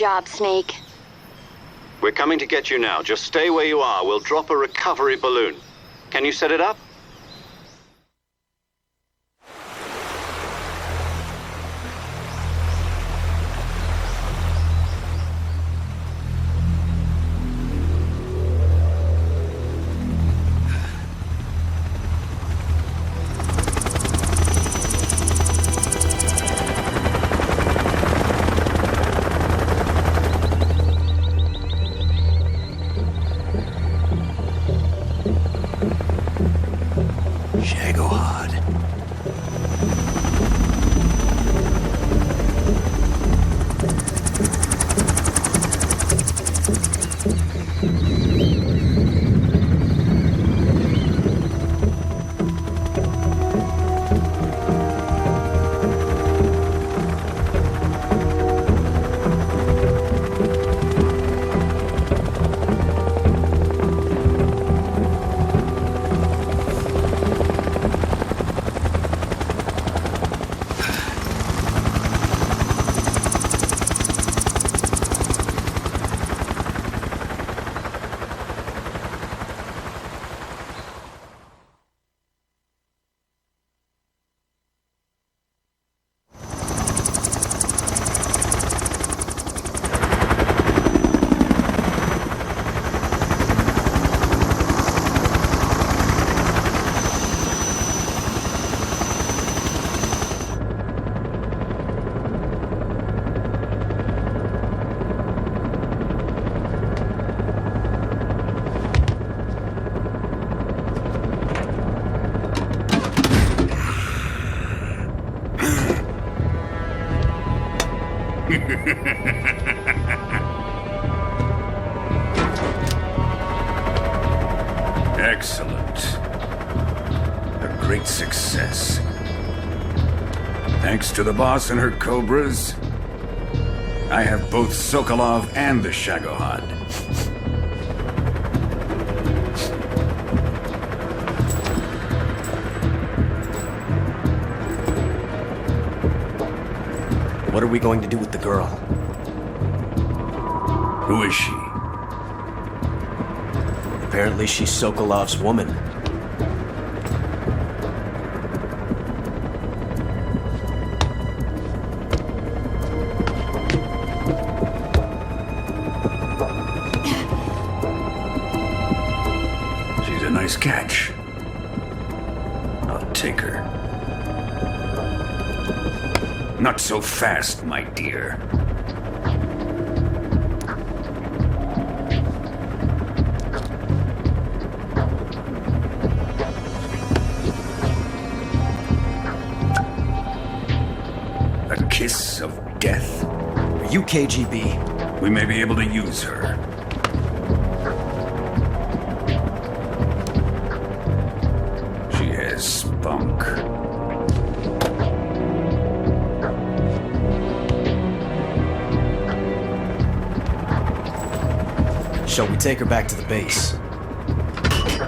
job, Snake. We're coming to get you now. Just stay where you are. We'll drop a recovery balloon. Can you set it up? Excellent. A great success. Thanks to the boss and her cobras, I have both Sokolov and the Shagohod. What are we going to do with the girl? Who is she? Apparently she's Sokolov's woman. She's a nice catch. I'll take her. Not so fast, my dear. A kiss of death? Are you KGB? We may be able to use her. She has spunk. Shall we take her back to the base?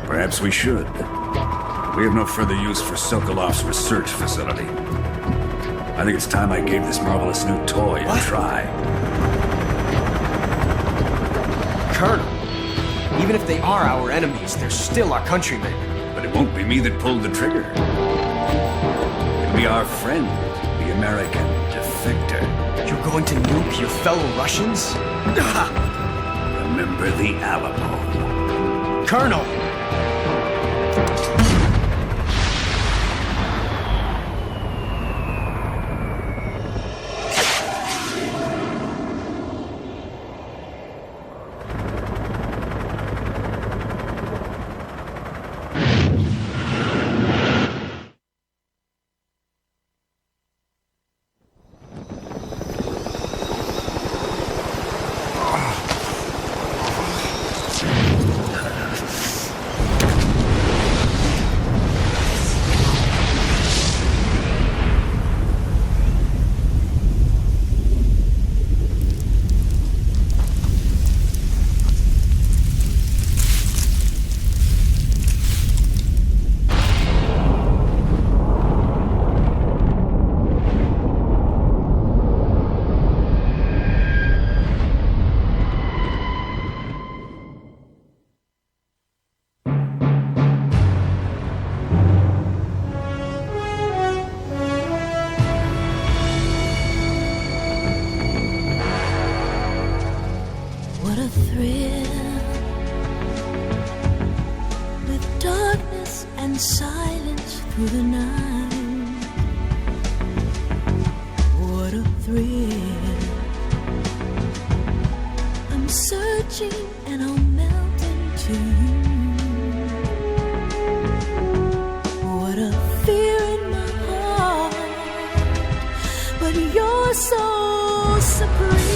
Perhaps we should. We have no further use for Sokolov's research facility. I think it's time I gave this marvelous new toy a try. Colonel, even if they are our enemies, they're still our countrymen. But it won't be me that pulled the trigger. It'll be our friend, the American defector. You're going to nuke your fellow Russians? Remember the Alamo. Colonel! in silence through the night. What a thrill. I'm searching and I'll melt into you. What a fear in my heart, but you're so supreme.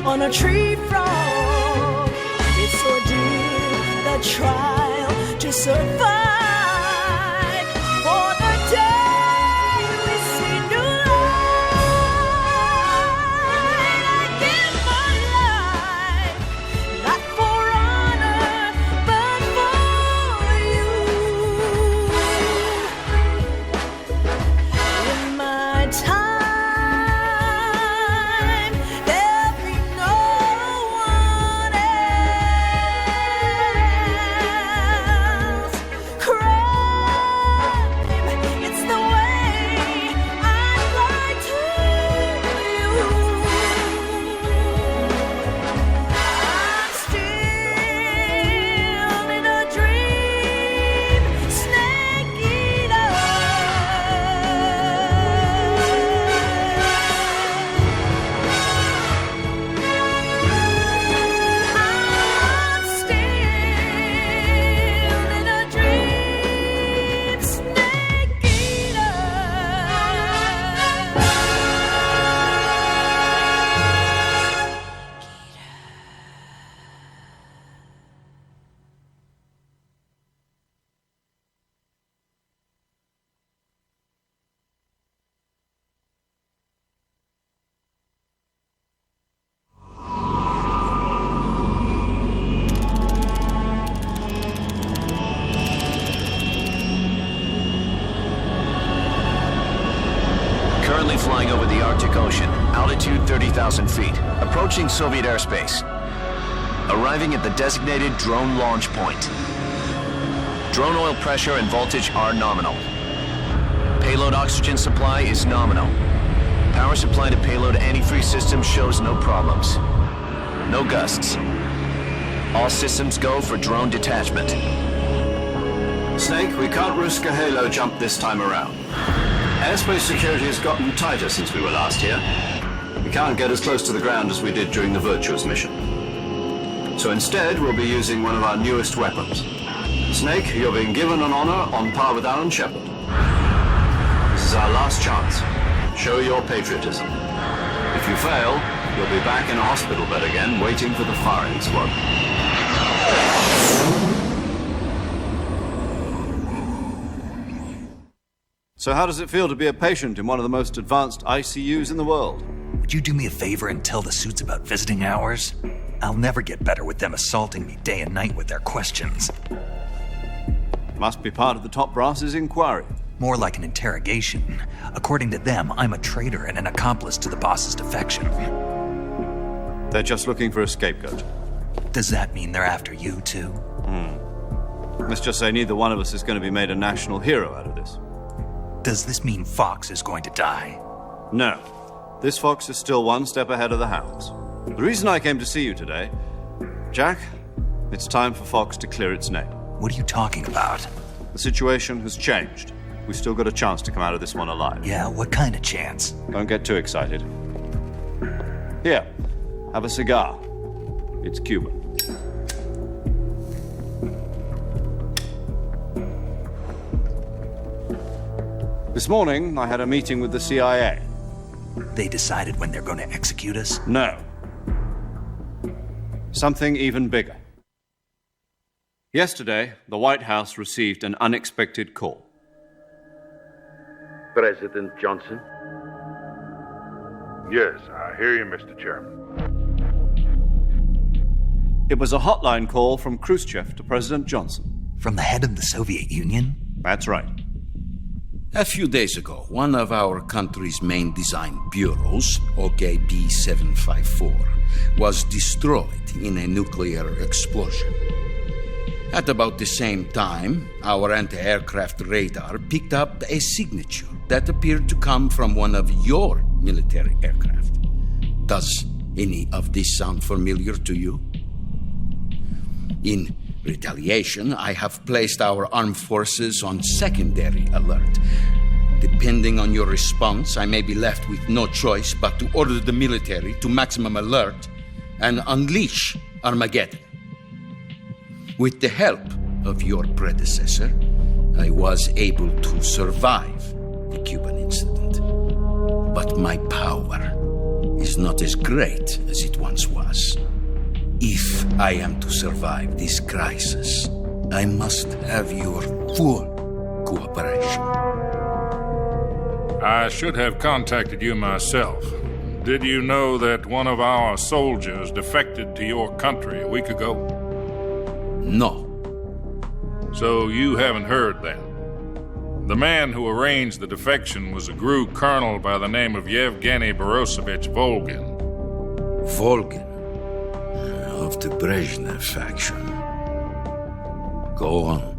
On a tree frog, it's ordeal, the trial to survive. For the day we see new light, I give my life, not for honor, but for you. In my time. Flying over the Arctic Ocean, altitude 30,000 feet, approaching Soviet airspace. Arriving at the designated drone launch point. Drone oil pressure and voltage are nominal. Payload oxygen supply is nominal. Power supply to payload antifreeze system shows no problems. No gusts. All systems go for drone detachment. Snake, we can't risk a halo jump this time around. Airspace security has gotten tighter since we were last here. We can't get as close to the ground as we did during the Virtuous mission. So instead, we'll be using one of our newest weapons. Snake, you're being given an honor on par with Alan Shepard. This is our last chance. Show your patriotism. If you fail, you'll be back in a hospital bed again, waiting for the firing squad. So how does it feel to be a patient in one of the most advanced ICUs in the world? Would you do me a favor and tell the suits about visiting hours? I'll never get better with them assaulting me day and night with their questions. Must be part of the top brass's inquiry. More like an interrogation. According to them, I'm a traitor and an accomplice to the boss's defection. They're just looking for a scapegoat. Does that mean they're after you, too? Let's just say neither one of us is going to be made a national hero out of this. Does this mean Fox is going to die? No. This fox is still one step ahead of the hounds. The reason I came to see you today, Jack, it's time for Fox to clear its name. What are you talking about? The situation has changed. We've still got a chance to come out of this one alive. Yeah, what kind of chance? Don't get too excited. Here, have a cigar. It's Cuban. This morning, I had a meeting with the CIA. They decided when they're going to execute us? No. Something even bigger. Yesterday, the White House received an unexpected call. President Johnson? Yes, I hear you, Mr. Chairman. It was a hotline call from Khrushchev to President Johnson. From the head of the Soviet Union? That's right. A few days ago, one of our country's main design bureaus, OKB 754, was destroyed in a nuclear explosion. At about the same time, our anti-aircraft radar picked up a signature that appeared to come from one of your military aircraft. Does any of this sound familiar to you? In retaliation, I have placed our armed forces on secondary alert. Depending on your response, I may be left with no choice but to order the military to maximum alert and unleash Armageddon. With the help of your predecessor, I was able to survive the Cuban incident. But my power is not as great as it once was. If I am to survive this crisis, I must have your full cooperation. I should have contacted you myself. Did you know that one of our soldiers defected to your country a week ago? No. So you haven't heard then? The man who arranged the defection was a GRU colonel by the name of Yevgeny Borosovich Volgin. Volgin? Of the Brezhnev faction. Go on.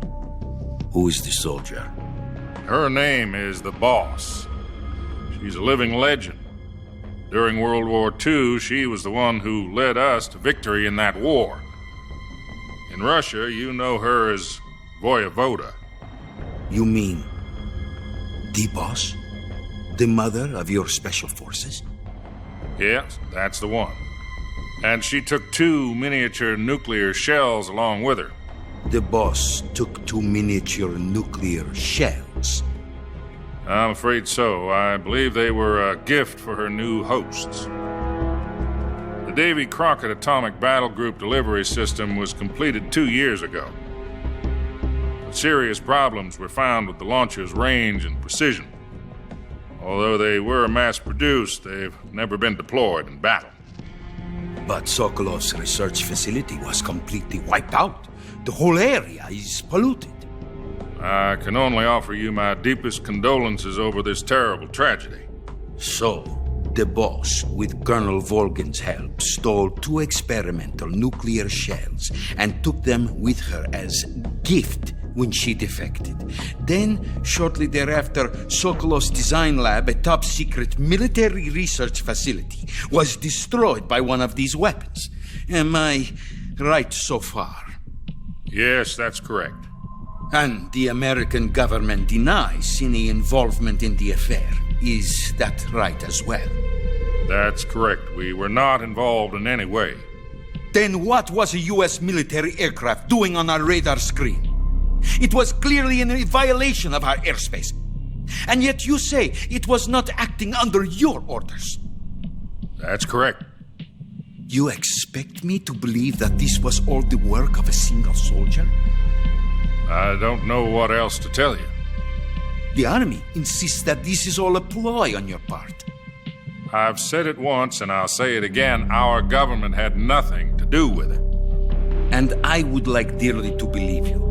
Who is the soldier? Her name is the Boss. She's a living legend. During World War II, she was the one who led us to victory in that war. In Russia, you know her as Voyevoda. You mean the Boss? The mother of your special forces? Yes, that's the one. And she took 2 miniature nuclear shells along with her. The Boss took 2 miniature nuclear shells? I'm afraid so. I believe they were a gift for her new hosts. The Davy Crockett Atomic Battle Group delivery system was completed 2 years ago. But serious problems were found with the launcher's range and precision. Although they were mass-produced, they've never been deployed in battle. But Sokolov's research facility was completely wiped out. The whole area is polluted. I can only offer you my deepest condolences over this terrible tragedy. So, the Boss, with Colonel Volgin's help, stole 2 experimental nuclear shells and took them with her as gift when she defected. Then, shortly thereafter, Sokolov's design lab, a top-secret military research facility, was destroyed by one of these weapons. Am I right so far? Yes, that's correct. And the American government denies any involvement in the affair. Is that right as well? That's correct. We were not involved in any way. Then what was a U.S. military aircraft doing on our radar screen? It was clearly in a violation of our airspace. And yet you say it was not acting under your orders. That's correct. You expect me to believe that this was all the work of a single soldier? I don't know what else to tell you. The Army insists that this is all a ploy on your part. I've said it once and I'll say it again. Our government had nothing to do with it. And I would like dearly to believe you.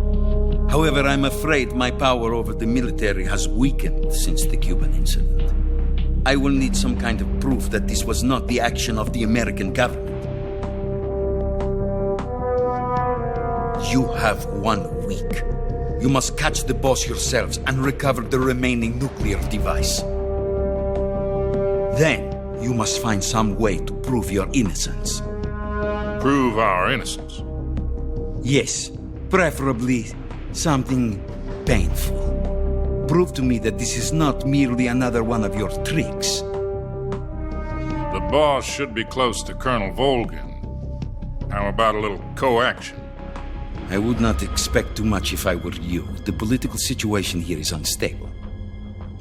However, I'm afraid my power over the military has weakened since the Cuban incident. I will need some kind of proof that this was not the action of the American government. You have 1 week. You must catch the Boss yourselves and recover the remaining nuclear device. Then, you must find some way to prove your innocence. Prove our innocence? Yes, preferably something painful. Prove to me that this is not merely another one of your tricks. The Boss should be close to Colonel Volgin. How about a little co-action? I would not expect too much if I were you. The political situation here is unstable.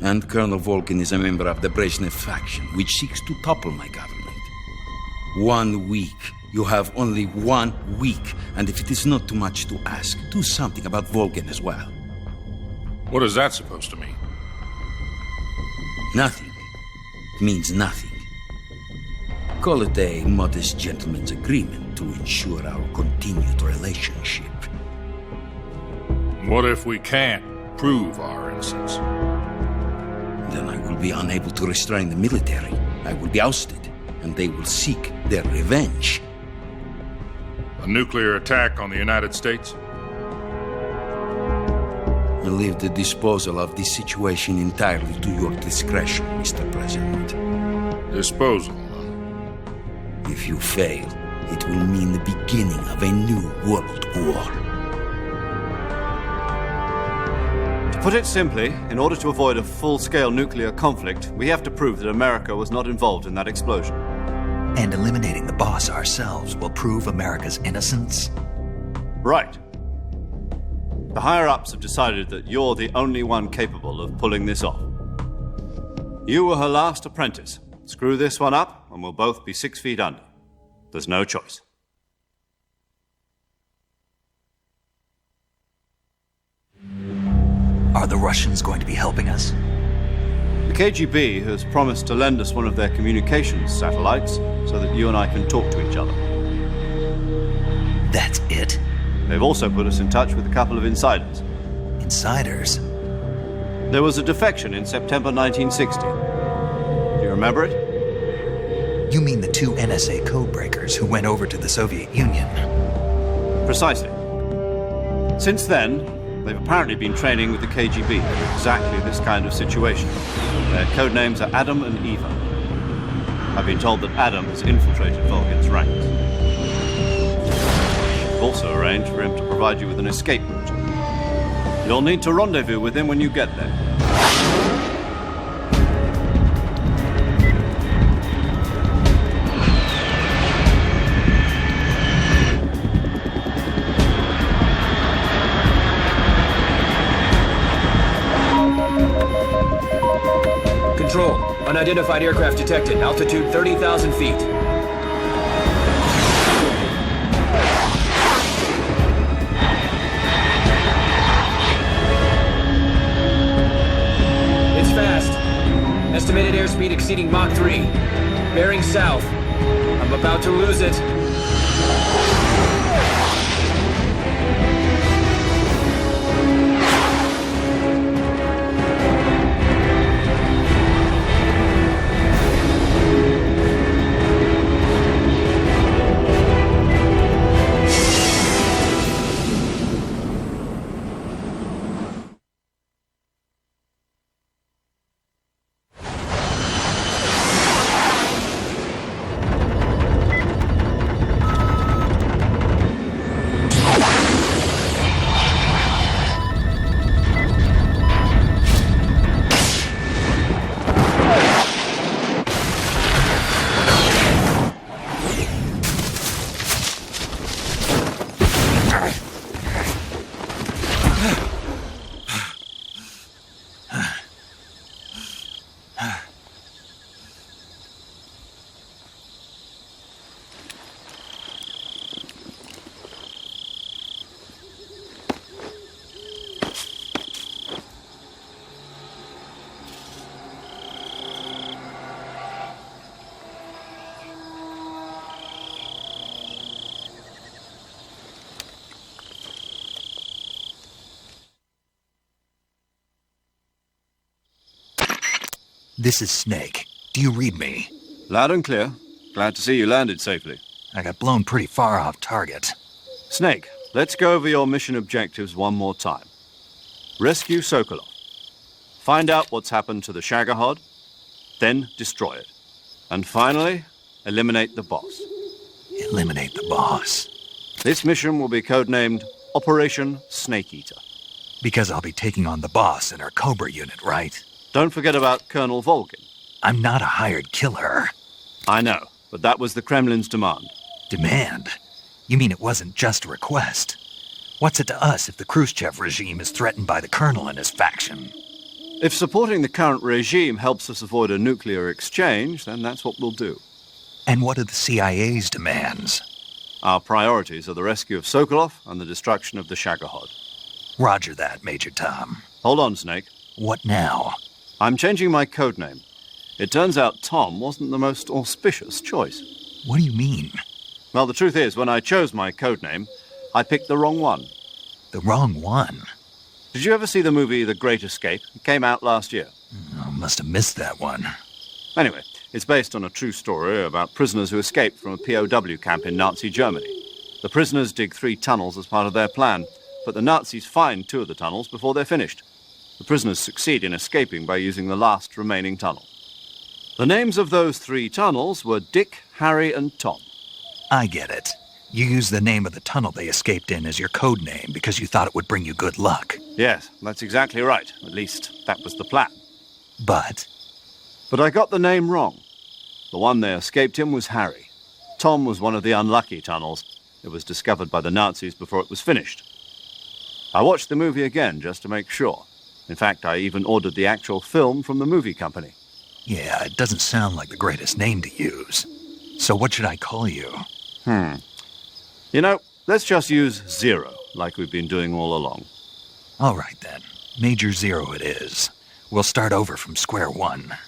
And Colonel Volkin is a member of the Brezhnev faction, which seeks to topple my government. 1 week. You have only 1 week, and if it is not too much to ask, do something about Volkin as well. What is that supposed to mean? Nothing. It means nothing. Call it a modest gentleman's agreement to ensure our continued relationship. What if we can't prove our innocence? Then I will be unable to restrain the military. I will be ousted, and they will seek their revenge. A nuclear attack on the United States? I leave the disposal of this situation entirely to your discretion, Mr. President. Disposal? If you fail, it will mean the beginning of a new world war. To put it simply, in order to avoid a full-scale nuclear conflict, we have to prove that America was not involved in that explosion. And eliminating the boss ourselves will prove America's innocence? Right. The higher-ups have decided that you're the only one capable of pulling this off. You were her last apprentice. Screw this one up, and we'll both be 6 feet under. There's no choice. Are the Russians going to be helping us? The KGB has promised to lend us one of their communications satellites so that you and I can talk to each other. That's it? They've also put us in touch with a couple of insiders. Insiders? There was a defection in September 1960. Do you remember it? You mean the 2 NSA codebreakers who went over to the Soviet Union? Precisely. Since then, they've apparently been training with the KGB for exactly this kind of situation. Their codenames are Adam and Eva. I've been told that Adam has infiltrated Volkin's ranks. I've also arranged for him to provide you with an escape route. You'll need to rendezvous with him when you get there. Control. Unidentified aircraft detected. Altitude 30,000 feet. It's fast. Estimated airspeed exceeding Mach 3. Bearing south. I'm about to lose it. This is Snake. Do you read me? Loud and clear. Glad to see you landed safely. I got blown pretty far off target. Snake, let's go over your mission objectives one more time. Rescue Sokolov. Find out what's happened to the Shagohod, then destroy it. And finally, eliminate the boss. Eliminate the boss. This mission will be codenamed Operation Snake Eater. Because I'll be taking on the boss in our Cobra unit, right? Don't forget about Colonel Volkin. I'm not a hired killer. I know, but that was the Kremlin's demand. Demand? You mean it wasn't just a request? What's it to us if the Khrushchev regime is threatened by the colonel and his faction? If supporting the current regime helps us avoid a nuclear exchange, then that's what we'll do. And what are the CIA's demands? Our priorities are the rescue of Sokolov and the destruction of the Shagohod. Roger that, Major Tom. Hold on, Snake. What now? I'm changing my codename. It turns out Tom wasn't the most auspicious choice. What do you mean? Well, the truth is, when I chose my codename, I picked the wrong one. The wrong one? Did you ever see the movie The Great Escape? It came out last year. I must have missed that one. Anyway, it's based on a true story about prisoners who escaped from a POW camp in Nazi Germany. The prisoners dig 3 tunnels as part of their plan, but the Nazis find 2 of the tunnels before they're finished. The prisoners succeed in escaping by using the last remaining tunnel. The names of those 3 tunnels were Dick, Harry, and Tom. I get it. You used the name of the tunnel they escaped in as your code name because you thought it would bring you good luck. Yes, that's exactly right. At least, that was the plan. But I got the name wrong. The one they escaped in was Harry. Tom was one of the unlucky tunnels. It was discovered by the Nazis before it was finished. I watched the movie again just to make sure. In fact, I even ordered the actual film from the movie company. Yeah, it doesn't sound like the greatest name to use. So what should I call you? You know, let's just use Zero, like we've been doing all along. All right, then. Major Zero it is. We'll start over from square one.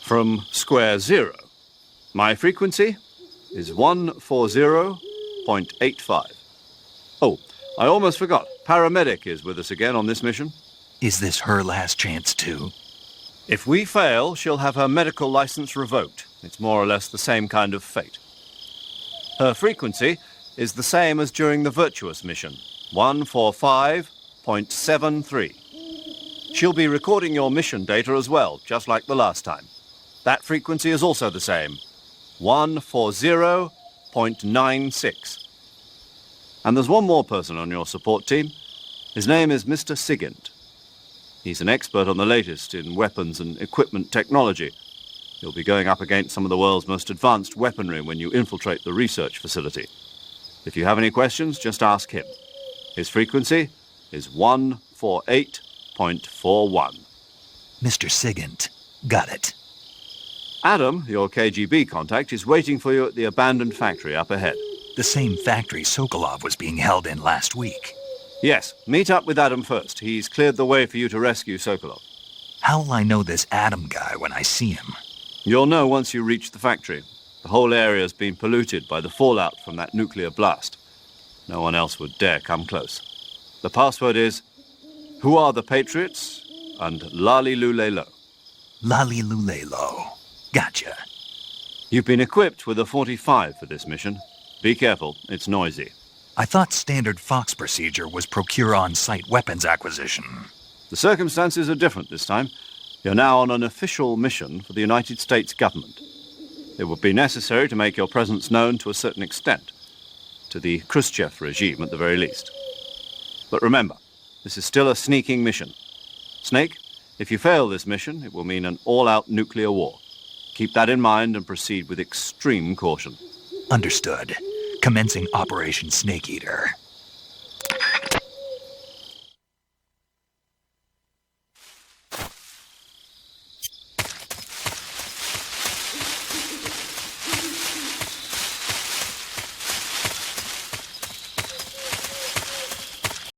From square zero. My frequency is 140.85. Oh, I almost forgot. Paramedic is with us again on this mission. Is this her last chance, too? If we fail, she'll have her medical license revoked. It's more or less the same kind of fate. Her frequency is the same as during the Virtuous mission, 145.73. She'll be recording your mission data as well, just like the last time. That frequency is also the same, 140.96. And there's one more person on your support team. His name is Mr. Sigint. He's an expert on the latest in weapons and equipment technology. You'll be going up against some of the world's most advanced weaponry when you infiltrate the research facility. If you have any questions, just ask him. His frequency is 148.41. Mr. Sigint. Got it. Adam, your KGB contact, is waiting for you at the abandoned factory up ahead. The same factory Sokolov was being held in last week. Yes, meet up with Adam first. He's cleared the way for you to rescue Sokolov. How will I know this Adam guy when I see him? You'll know once you reach the factory. The whole area's been polluted by the fallout from that nuclear blast. No one else would dare come close. The password is, "Who are the Patriots?" and "Lali Lulelo." Lali Lulelo. Gotcha. You've been equipped with a 45 for this mission. Be careful, it's noisy. I thought standard Fox procedure was procure on-site weapons acquisition. The circumstances are different this time. You're now on an official mission for the United States government. It would be necessary to make your presence known to a certain extent, to the Khrushchev regime at the very least. But remember, this is still a sneaking mission. Snake, if you fail this mission, it will mean an all-out nuclear war. Keep that in mind and proceed with extreme caution. Understood. Commencing Operation Snake Eater.